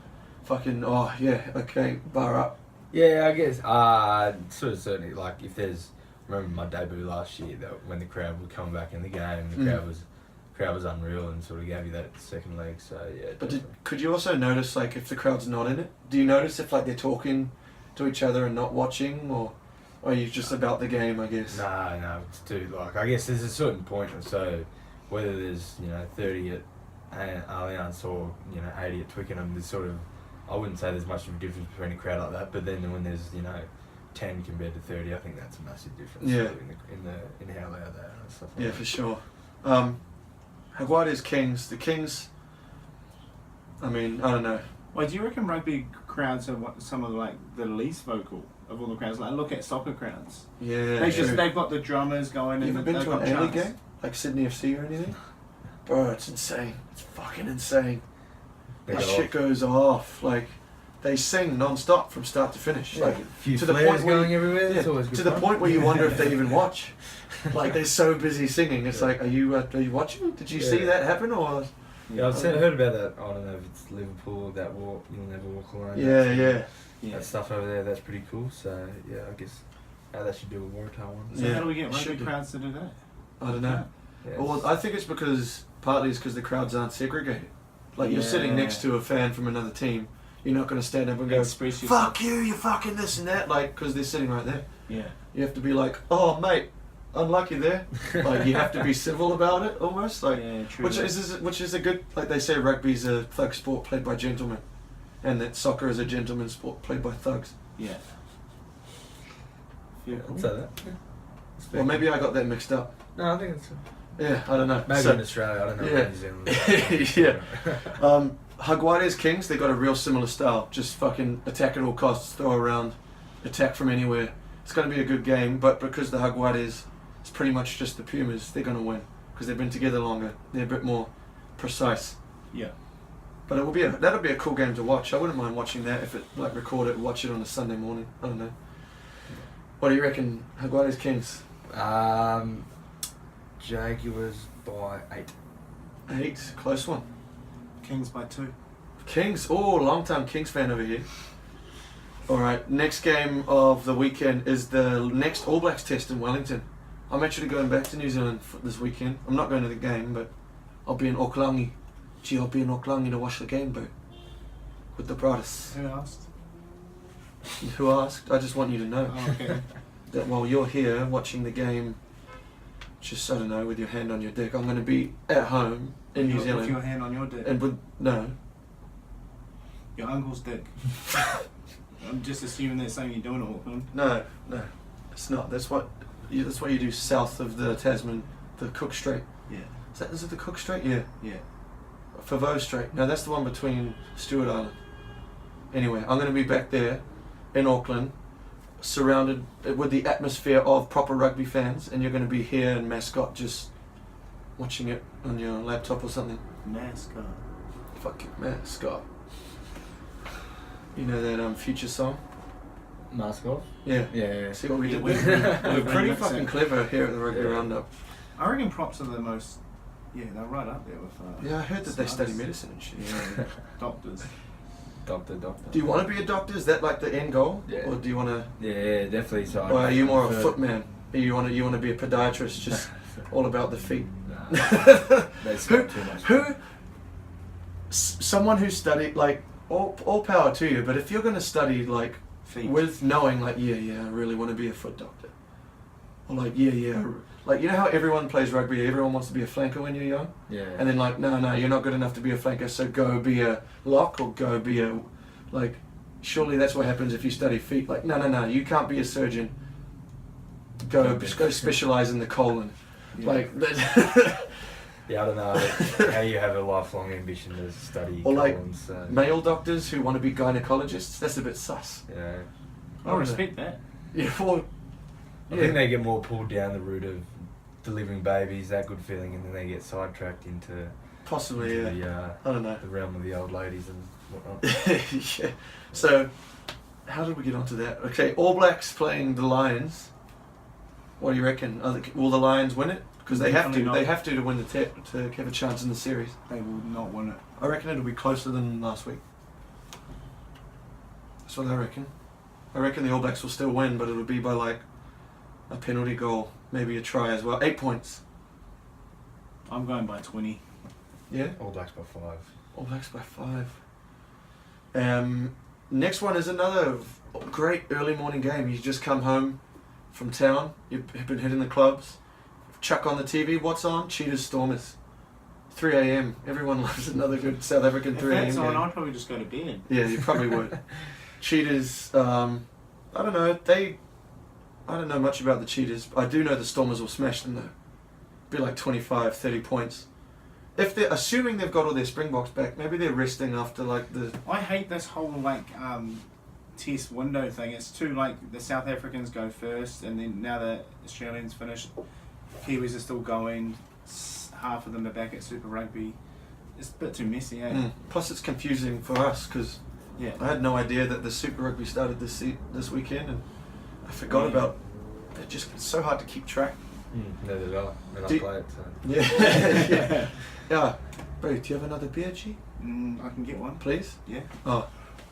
fucking, oh yeah, okay, bar up? Yeah, I guess. Sort of certainly. Like if there's, remember my debut last year that when the crowd would come back in the game, the crowd was unreal and sort of gave you that second leg. So yeah. But definitely. could you also notice like if the crowd's not in it? Do you notice if like they're talking to each other and not watching, or are you just about the game? I guess. No, it's too like I guess there's a certain point or so, whether there's 30 at Allianz or 80 at Twickenham, there's sort of, I wouldn't say there's much of a difference between a crowd like that, but then when there's 10 compared to 30, I think that's a massive difference. Yeah. In how loud they are and stuff like Yeah, that. for sure. Jaguares Kings. The Kings. I mean, I don't know. Wait, do you reckon rugby crowds are some of like the least vocal of all the crowds? Like look at soccer crowds. Yeah. They've got the drummers going. You and ever been they've to an got A-League chants. game? Like Sydney FC or anything? Bro, it's insane. It's fucking insane. They That go shit off. goes off. Like, they sing non-stop from start to finish. Yeah, Like, a few to the flares point where going everywhere. yeah, It's always good to the fun. point where you wonder if they even watch. Like, they're so busy singing. It's Yeah. like, are you watching? Did you Yeah. see that happen? Or Yeah, I've heard about that. I don't know if it's Liverpool, that walk, you'll never walk alone. yeah, yeah. Yeah. That stuff over there, that's pretty cool. So yeah, I guess they should do a Waratah one. So Yeah, how do we get should rugby do. crowds to do that? I don't know. Yeah. Well, I think it's partly it's because the crowds aren't segregated. Like, you're sitting Yeah. next to a fan from another team. You're not going to stand up and go, Express yourself. fuck you, you fucking this and that. Like, because they're sitting right there. Yeah. You have to be like, oh, mate, unlucky there. Like, you have to be civil about it, almost. Like, Yeah, true. which is a good, like they say, rugby's a thug sport played by gentlemen. and that soccer is a gentleman's sport played by thugs. Yeah. Feel cool. I'd say that. Yeah. Well, maybe I got that mixed up. No, I think it's Yeah, I don't know. maybe So- in Australia. I don't know. Yeah. About New Zealand. Yeah. Jaguares Kings, they got a real similar style. Just fucking attack at all costs, throw around, attack from anywhere. It's going to be a good game, but because the Jaguares, it's pretty much just the Pumas, they're going to win because they've been together longer. They're a bit more precise. Yeah. But that'll be a cool game to watch. I wouldn't mind watching that if it like record it and watch it on a Sunday morning. I don't know. What do you reckon, Jaguares Kings? Jaguars by 8. 8, close one. Kings by 2. Kings, oh, long-time Kings fan over here. All right, next game of the weekend is the next All Blacks test in Wellington. I'm actually going back to New Zealand for this weekend. I'm not going to the game, but I'll be in Auckland. I'll be in Auckland to watch the game, bro. With the brothers. Who asked? Who asked? I just want you to know Oh, okay. that while you're here watching the game, just, I don't know, with your hand on your dick, I'm going to be at home in New With your Zealand. hand on your dick. And with, no. Your uncle's dick. I'm just assuming they're saying you're doing it, Auckland. No, it's not. That's what you do south of the Tasman, the Cook Strait. Yeah. Is it the Cook Strait? Yeah. Yeah. Favreau Strait. No, that's the one between Stewart Island. Anyway, I'm going to be back there in Auckland, surrounded with the atmosphere of proper rugby fans, and you're going to be here in Mascot just watching it on your laptop or something. NASCAR. Fucking Mascot. You know that Future song? Mask off. Yeah. Yeah. See what we Yeah, did we- there? we- We're we pretty mix fucking it. clever here at the Rugby Yeah. Roundup. I reckon props are the most. Yeah, they're right up there with. Yeah, I heard that they study smartest. medicine and shit. Yeah, doctors. Doctor. Do you want to be a doctor? Is that like the end goal? Yeah. Or do you want to? Yeah, definitely. So. Or are you more a prefer- footman? You want to be a podiatrist, just all about the feet? Nah, they smoke too much. Who? Someone who studied like all power to you. But if you're going to study like Feet. with knowing like yeah, I really want to be a foot doctor, or like yeah, like you know how everyone plays rugby, everyone wants to be a flanker when you're young, Yeah. and then like no, you're not good enough to be a flanker, so go be a lock or go be a like. Surely that's what happens if you study feet. Like no, you can't be a surgeon. Go specialize in the colon. Yeah. Like Yeah, I don't know how you have a lifelong ambition to study Or like colons, so. male doctors who want to be gynecologists. That's a bit sus. Yeah. I respect that. Yeah, well, I think they get more pulled down the route of delivering babies, that good feeling, and then they get sidetracked into possibly. Yeah, the, I don't know. the realm of the old ladies and whatnot. Yeah. So, how did we get onto that? Okay, All Blacks playing the Lions. What do you reckon? Will the Lions win it? Because they have to. Definitely not. They have to win to have a chance in the series. They will not win it. I reckon it'll be closer than last week. That's what I reckon. I reckon the All Blacks will still win, but it'll be by like a penalty goal, maybe a try as well. 8 points. I'm going by 20. Yeah. All Blacks by 5. All Blacks by 5. Next one is another great early morning game. You just come home from town. You've been hitting the clubs. Chuck on the TV. What's on? Cheetahs Stormers. 3 a.m. Everyone loves another good South African If 3 a.m. that's on, game. I'd probably just go to bed. Yeah, you probably would. Cheetahs. I don't know. I don't know much about the Cheetahs. I do know the Stormers will smash them though. Be like 25, 30 points. If they're assuming they've got all their Springboks back, maybe they're resting after like the. I hate this whole like test window thing. It's too like the South Africans go first, and then now the Australians finished. Kiwis are still going. Half of them are back at Super Rugby. It's a bit too messy, eh? Plus, it's confusing for us because Yeah. I had no idea that the Super Rugby started this weekend, and I forgot Yeah. about. It's just so hard to keep track. Neither do I. And I Do- play it, so. Yeah. Yeah. Bro, do you have another beer, G? I can get one. Please? Yeah. Oh.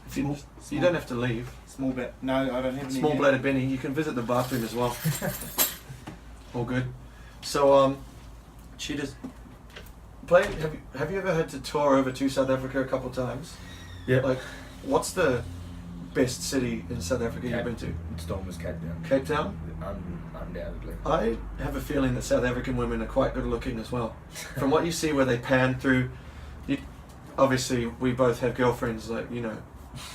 If you, Small- you small. don't have to leave. Small bit. No, I don't have any. Small yet. bladed Benny. You can visit the bathroom as well. All good. So, Cheetahs. Have you ever had to tour over to South Africa a couple times? Yeah. Like, what's the best city in South Africa you've been to? Stormers Cape Town. Cape Town? Undoubtedly. I have a feeling that South African women are quite good looking as well. From what you see where they pan through, obviously we both have girlfriends, like, you know,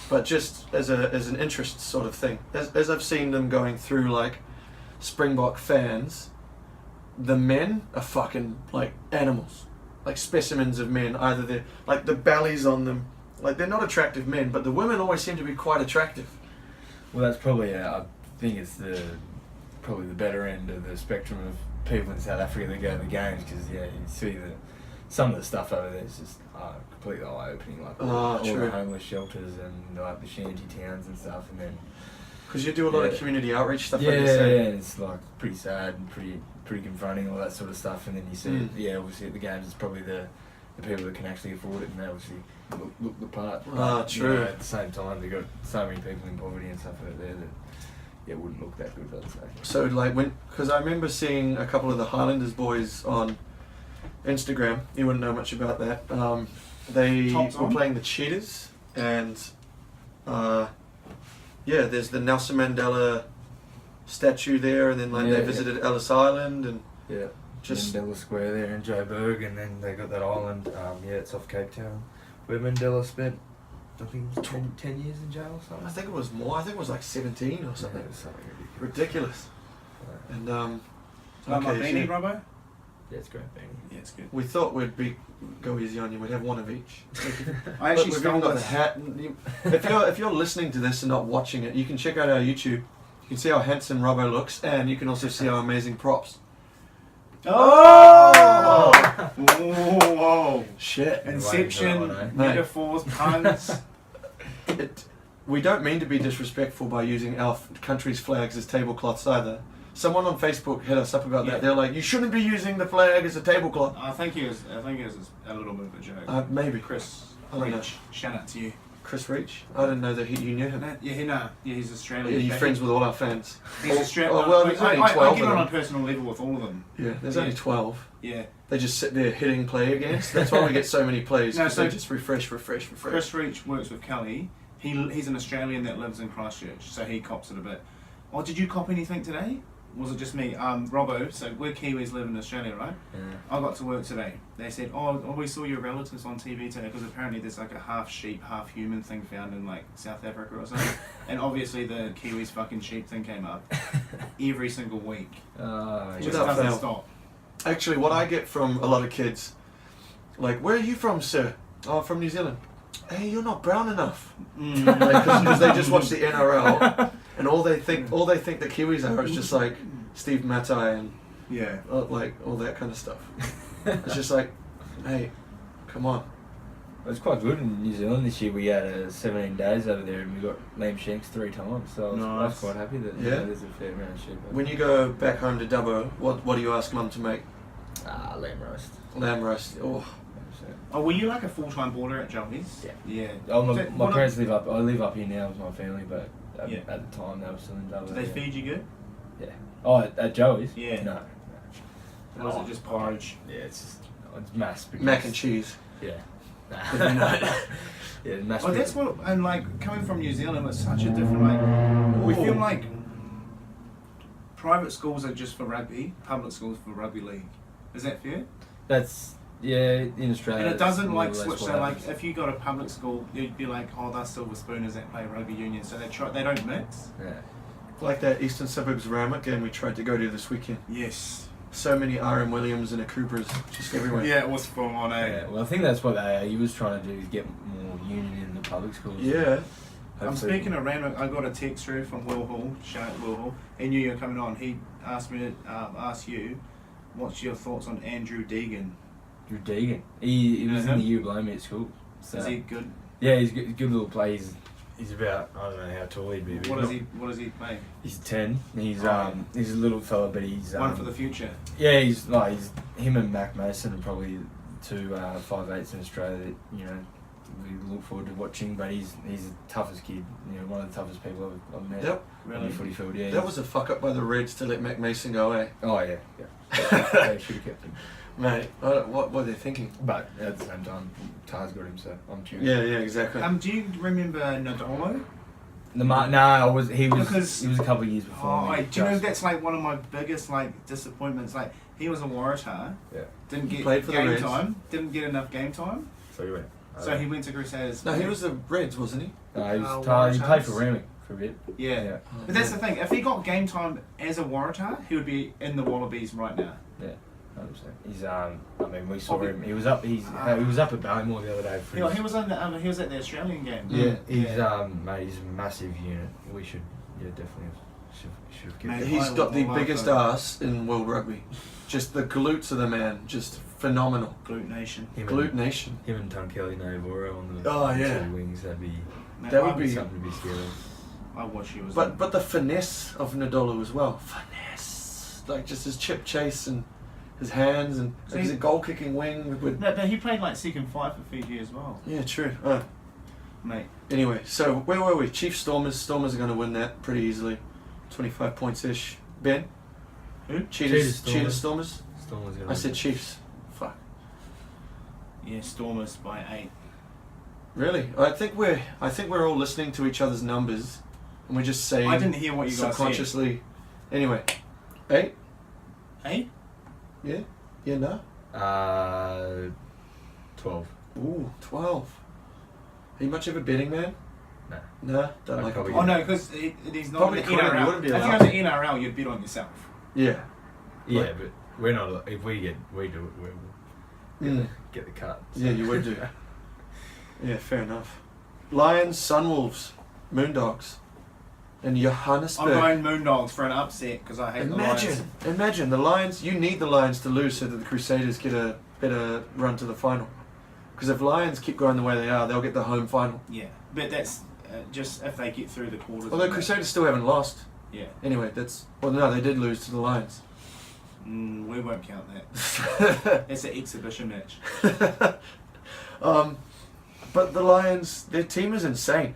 but just as an interest sort of thing. As I've seen them going through like Springbok fans, the men are fucking like animals, like specimens of men. Either they're like the bellies on them, like they're not attractive men, but the women always seem to be quite attractive. Well, that's probably I think it's probably the better end of the spectrum of people in South Africa that go to the games, because you see some of the stuff over there is just completely eye-opening, like all the homeless shelters and like the shanty towns and stuff, and then because you do a lot of community outreach stuff. Yeah, like you said. yeah, it's like pretty sad and pretty confronting, all that sort of stuff. And then you see, obviously at the games it's probably the people that can actually afford it, and they obviously look the part. But, true. You know, at the same time, they've got so many people in poverty and stuff out there that wouldn't look that good, I'd say. So like because I remember seeing a couple of the Highlanders boys on Instagram. You wouldn't know much about that. They were playing the Cheetahs, and there's the Nelson Mandela statue there, and then they visited Ellis Island, and just Mandela Square there in Joburg, and then they got that island. It's off Cape Town, where Mandela spent, I think it was 10 years in jail or something. I think it was more. I think it was like 17 or something. Yeah, it was something ridiculous. And my beanie, Robbo? Yeah, it's great beanie. Yeah, it's good. We thought we'd go easy on you. We'd have one of each. I actually we've even got the this. hat. If you're listening to this and not watching it, you can check out our YouTube. You can see how handsome Robbo looks, and you can also see our amazing props. Oh! Whoa! Shit! Inception, metaphors, puns. We don't mean to be disrespectful by using our country's flags as tablecloths either. Someone on Facebook hit us up about that. They're like, "You shouldn't be using the flag as a tablecloth." I think it was a little bit of a joke. Maybe Chris. I don't know. Shout out to you. Chris Reach? I didn't know that you knew him. Yeah, he's Australian. Are you friends with all our fans? He's Australian. Well, there's only 12 I get on a personal level with all of them. Yeah, there's only 12. Yeah. They just sit there hitting play against. That's why we get so many plays, because they just refresh. Chris Reach works with Kelly. He's an Australian that lives in Christchurch, so he cops it a bit. Oh, did you cop anything today? Was it just me? Robbo, so we're Kiwis live in Australia, right? Yeah. I got to work today. They said, oh, we saw your relatives on TV today, because apparently there's like a half sheep, half human thing found in like South Africa or something. And obviously the Kiwis fucking sheep thing came up every single week. It just doesn't stop. Actually, what I get from a lot of kids, like, where are you from, sir? Oh, I'm from New Zealand. Hey, you're not brown enough. Because they just watch the NRL, and all they think the Kiwis are is just like Steve Matai and like all that kind of stuff. It's just like, hey, come on. It was quite good in New Zealand this year. We had 17 days over there, and we got Liam Shanks 3 times. So I was quite happy that there's a fair amount of sheep. When you go back home to Dubbo, what do you ask Mum to make? Lamb roast. Lamb roast. Oh, were you like a full-time boarder at Joey's? Yeah. Oh, my parents live up. I live up here now with my family, but at the time they were still in Dubbo. Do they feed you good? Yeah. Oh, at Joey's? Yeah. No. Or was it just porridge? Yeah, it's mass. Mac and cheese. Yeah. Yeah, mass. Oh, that's what. And like coming from New Zealand, it's such a different. Like we feel like private schools are just for rugby, public schools for rugby league. Is that fair? That's. Yeah, in Australia. And it doesn't like switch. So like, if you got a public school, you'd be like, oh, they're silver spooners that play rugby union, so they don't mix. Yeah. Like that Eastern Suburbs Randwick game we tried to go to this weekend. Yes. So many RM Williams and Akubras just everywhere. Yeah, it was full on. Yeah, well, I think that's what the AAU was trying to do, is get more union in the public schools. Yeah. I'm speaking of Randwick. I got a text through from Will Hall. Shout out Will Hall. He knew you were coming on. He asked me to ask you, what's your thoughts on Andrew Deegan? Deegan. He was in the U below me at school. So. Is he good? Yeah, he's a good little play. He's about, I don't know how tall he'd be. What does he play? He's 10. He's a little fella, but he's one for the future. Yeah, he's him and Mac Mason are probably two 5'8" in Australia that, you know, we look forward to watching. But he's the toughest kid. You know, one of the toughest people I've met. Yep. Really? On the footy field. Yeah. That was a fuck up by the Reds to let Mac Mason go, eh? Oh yeah. They should have kept him. Mate, what were they thinking? But at the same time, Tar's got him, so I'm tuned. Yeah, exactly. Do you remember Nadolo? He was a couple of years before me. Do you know that's like one of my biggest like disappointments? Like he was a Waratah. Yeah. Didn't get played for game the Reds. time. Didn't get enough game time. So you went. So he went to Crusaders. No, he was the Reds, wasn't he? He Waratahs. played for Remy for a bit. Yeah. Yeah. But that's the thing. If he got game time as a Waratah, he would be in the Wallabies right now. Yeah. 100%. He's I mean, we saw him. He was up. He was up at Ballymore the other day. For He was on the, he was at the Australian game. yeah. He's Yeah. mate. He's a massive unit. We should definitely should have given. Mate, He's got the biggest though. ass in world rugby. Just the glutes of the man, just phenomenal. Glute Nation. Glute Nation. Him and Tunkeli Naivora on the yeah. two wings. That'd be Mate, That would be- something to be scared of. I wish he was. But the finesse of Nadolo as well. Finesse. Like just his chip chase and his hands and So he's he- a goal kicking wing with No, but he played like second five for Fiji as well, yeah, true. mate. Anyway, so where were we? Chiefs Stormers. Stormers are going to win that pretty easily. 25 points ish. Ben? Who? Cheetahs Stormers? Stormers gonna I said win. Chiefs. Fuck. Yeah, Stormers by 8. Really? I think we're all listening to each other's numbers and we're just saying I didn't hear what you guys said. subconsciously. Anyway, 8? 8? Yeah? Yeah, no? 12. Ooh, 12. Are you much of a betting man? No. No? Don't I'd like probably it. Oh no, because it is not Probably the couldn't, you NRL. wouldn't be If you allowed. was the NRL, you'd bet on yourself. Yeah. Yeah, Like- but we're not. If we do it, we'll Mm. get the cut. Yeah, you would do. Yeah, fair enough. Lions, Sunwolves, Moondogs, and I'm Johannesburg. going Moondogs for an upset because I hate the Lions. Imagine the Lions. You need the Lions to lose so that the Crusaders get a better run to the final. Because if Lions keep going the way they are, they'll get the home final. Yeah, but that's just if they get through the quarters. Although and that. Crusaders still haven't lost. Yeah. Anyway, no, they did lose to the Lions. We won't count that. It's an exhibition match. But the Lions, their team is insane.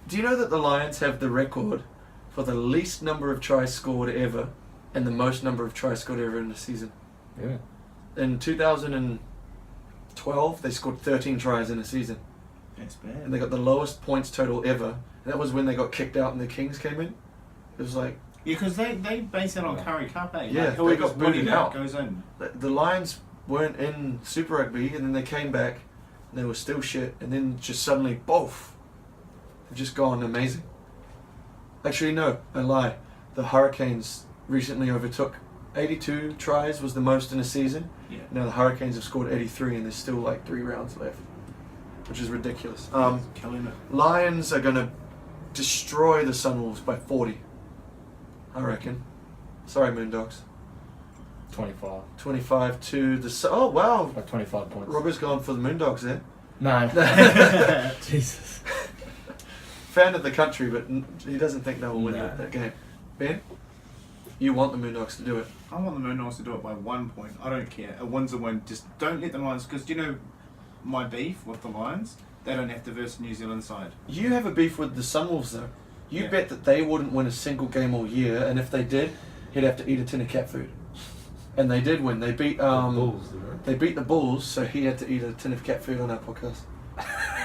Do you know that the Lions have the record for the least number of tries scored ever and the most number of tries scored ever in a season? Yeah. In 2012, they scored 13 tries in a season. That's bad. And they got the lowest points total ever. That was when they got kicked out and the Kings came in. It was like, Yeah, because they base it on Curry Cup, eh? Yeah, Like, they whoever's got booted winning out. goes in. the Lions weren't in Super Rugby and then they came back and they were still shit and then just suddenly, both, they've just gone amazing. Actually, no, I lie. The Hurricanes recently overtook 82 tries was the most in a season. Yeah. Now the Hurricanes have scored 83 and there's still like 3 rounds left, which is ridiculous. Killing it. Lions are going to destroy the Sunwolves by 40, I reckon. Sorry, Moondogs. 25. 25 to the... Oh, wow. Like 25 points. Robert's gone for the Moondogs there. No. Jesus. Fan of the country, but he doesn't think they will win No. that game. Ben? You want the Moondogs to do it. I want the Moondogs to do it by 1 point. I don't care. A win's a win. Just don't let the Lions... Because do you know my beef with the Lions? They don't have to verse the New Zealand side. You have a beef with the Sunwolves, though. You Yeah. bet that they wouldn't win a single game all year, and if they did, he'd have to eat a tin of cat food. And they did win. They beat Bulls, didn't They beat the Bulls, so he had to eat a tin of cat food on our podcast.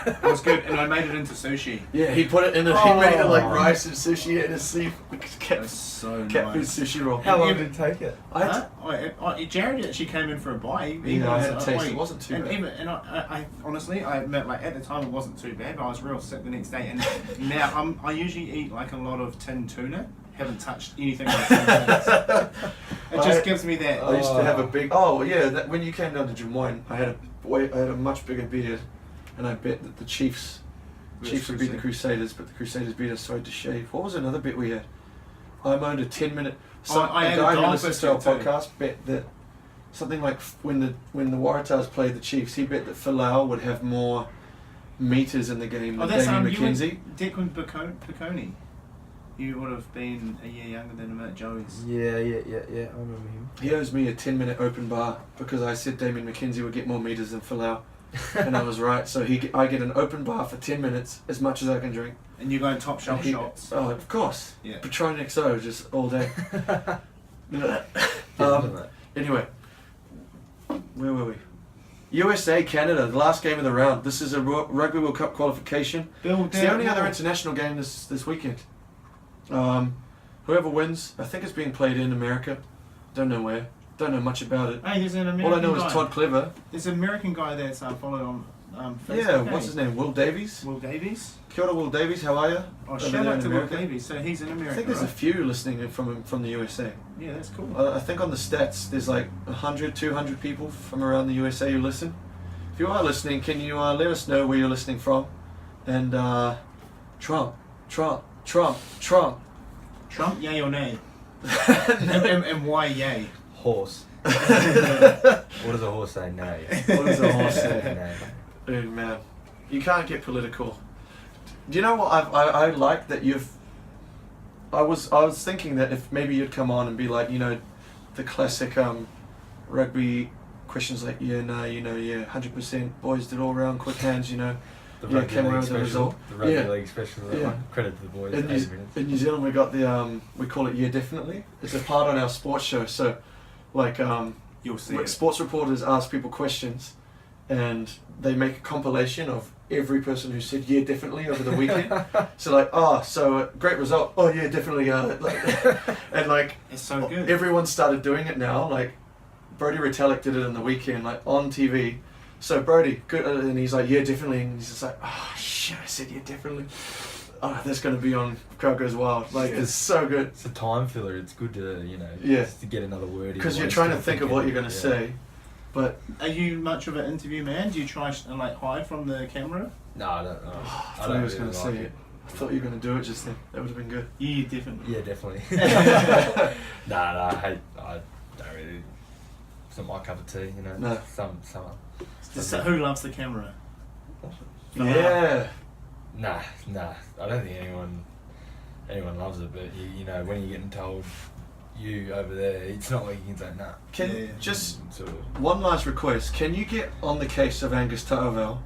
It was good, and I made it into sushi. Yeah, he put it in. He made it like rice and sushi and a sea That cat, was so cat food nice. sushi roll. How long Even- did it take it? I had to, Jared actually came in for a bite. He Yeah, I was, had a taste. wait, It wasn't too and bad. Even, and I honestly, I admit, like at the time, it wasn't too bad. But I was real sick the next day, and now I usually eat like a lot of tin tuna. Haven't touched anything like that. It just gives me that. I used to have a big. Oh yeah, when you came down to Jemoyne, I had a much bigger beard, and I bet that the Chiefs would beat the Crusaders, but the Crusaders beat us, so I had to shave. What was another bet we had? I owned a 10-minute. I a had a guy who dog listens to our biscuit too. podcast bet that something like when the Waratahs played the Chiefs, he bet that Falau would have more meters in the game than Damien you went McKenzie. Declan Piccone. You would have been a year younger than him at Joey's. Yeah. I remember him. He owes me a 10-minute open bar because I said Damien McKenzie would get more meters than Falau. And I was right, so I get an open bar for 10 minutes, as much as I can drink. And you're going top shelf And he- shots. Oh, of course. Yeah. Patron XO, just all day. Anyway, where were we? USA, Canada, the last game of the round. This is a Rugby World Cup qualification. It's the only other international game this weekend. Whoever wins, I think it's being played in America. Don't know where. Don't know much about it. Hey, there's an American All I know guy. is Todd Clever. There's an American guy that's followed on Facebook Yeah, page. what's his name? Will Davies? Will Davies. Kia ora, Will Davies, how are you? Oh, Over shout there out in to Will America. Davies. So he's in America. I think there's a right? few listening in from the USA. Yeah, that's cool. I think on the stats there's like 100, 200 people from around the USA who listen. If you are listening, can you let us know where you're listening from? And Trump, Trump, yay or nay? and why yay? Horse. What does a horse say? No. What does a horse say? No. Dude, man, you can't get political. Do you know what I like that you've? I was thinking that if maybe you'd come on and be like, you know, the classic rugby questions like yeah, no, you know, yeah, 100%, boys did all round, quick hands, you know. The Yeah, rugby came league around with the special. result. The rugby Yeah. league special. That Yeah. one. Credit to the boys. In 8 minutes. New Zealand, we got the we call it yeah, definitely. It's a part on our sports show. So, like You'll see it. sports reporters ask people questions, and they make a compilation of every person who said yeah, definitely over the weekend. So like, great result. Oh yeah, definitely. And like, It's so good. everyone started doing it now. Like, Brody Retallick did it in the weekend, like on TV. So Brody, good, and he's like, yeah, definitely. And he's just like, oh shit, I said yeah, definitely. Oh, that's gonna be on Crowd Goes Wild. Like, it's so good. It's a time filler. It's good to Yeah. just to get another word in. Because you're while trying to still think of thinking. what you're gonna Yeah. say, but Are you much of an interview man? Do you try like hide from the camera? No, I don't know. I thought he was really gonna like say it. I thought you were gonna do it just then. That would have been good. Yeah, definitely. Yeah, definitely. Nah, I don't really. It's not my cup of tea, you know. No. Some. So who loves the camera? Yeah. Nah. I don't think anyone loves it, but you know, when you're getting told you over there, it's not like you can say nah. Can Yeah. just Sort of. one last request? Can you get on the case of Angus Ta'avel?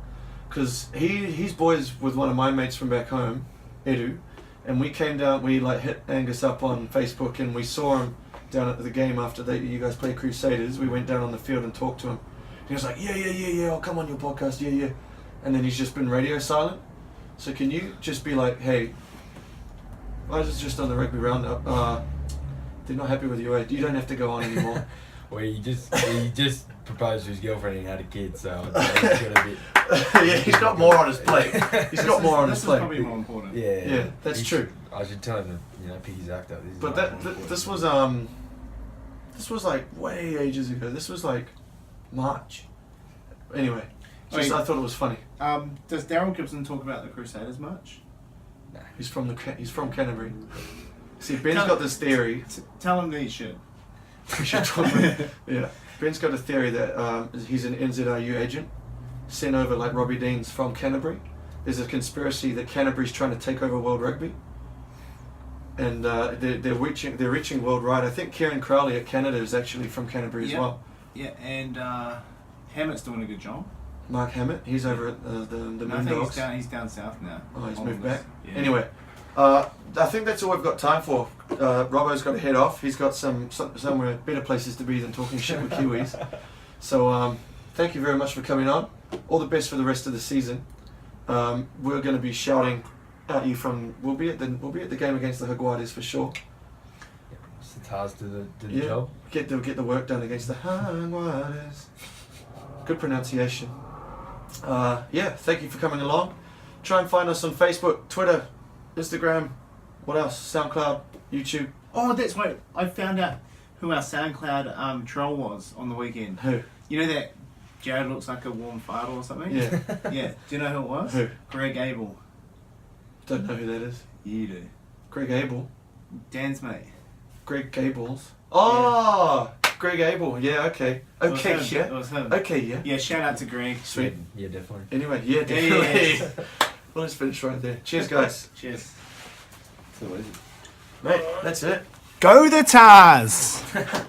Because he's boys with one of my mates from back home, Edu, and we came down. We like hit Angus up on Facebook, and we saw him down at the game after you guys played Crusaders. We went down on the field and talked to him. He was like, yeah, I'll come on your podcast, yeah. And then he's just been radio silent. So can you just be like, hey, I was just on the rugby roundup. They're not happy with you. You don't have to go on anymore. Well, he just proposed to his girlfriend and had a kid, so I'd say he's got a bit. Yeah, he's got more on his plate. He's got more on his This is plate. probably more important. Yeah, that's he true. I should tell him to pick his act up. This is But like more this important. was like way ages ago. This was like March. Anyway, Wait. I thought it was funny. Does Daryl Gibson talk about the Crusaders much? He's from Canterbury. See, Ben's got this theory. Tell him that he should. We should talk about, yeah, Ben's got a theory that he's an NZRU agent sent over like Robbie Deans from Canterbury. There's a conspiracy that Canterbury's trying to take over World Rugby, and they're reaching worldwide. I think Kieran Crowley at Canada is actually from Canterbury as Yeah. well. Yeah, and Hammett's doing a good job. Mark Hammett, he's over at the No, I Moon think Dogs. he's down south now. Oh, he's On moved this. back. Yeah. Anyway, I think that's all we've got time for. Robbo's got to head off. He's got somewhere better places to be than talking shit with Kiwis. So thank you very much for coming on. All the best for the rest of the season. We're going to be shouting at you from. We'll be at the game against the Jaguares for sure. Satars do the Yeah. job. Get the work done against the Jaguares. Good pronunciation. Thank you for coming along. Try and find us on Facebook, Twitter, Instagram, what else? SoundCloud, YouTube. Oh, that's right. I found out who our SoundCloud troll was on the weekend. Who? You know that Jared looks like a warm fart or something? Yeah. Yeah. Do you know who it was? Who? Greg Abel. Don't know who that is. You do. Greg Abel. Dan's mate. Greg Gables. Oh, Greg Abel. Yeah, okay. It was Okay, him. yeah. It was him. Okay, yeah. Yeah, shout out to Greg. Sweet. Yeah, definitely. Anyway, yeah, Yeah, yeah, definitely. yeah. Well, let's finish right there. Cheers, guys. Cheers. So what is it? Mate, that's it. Go the Tars!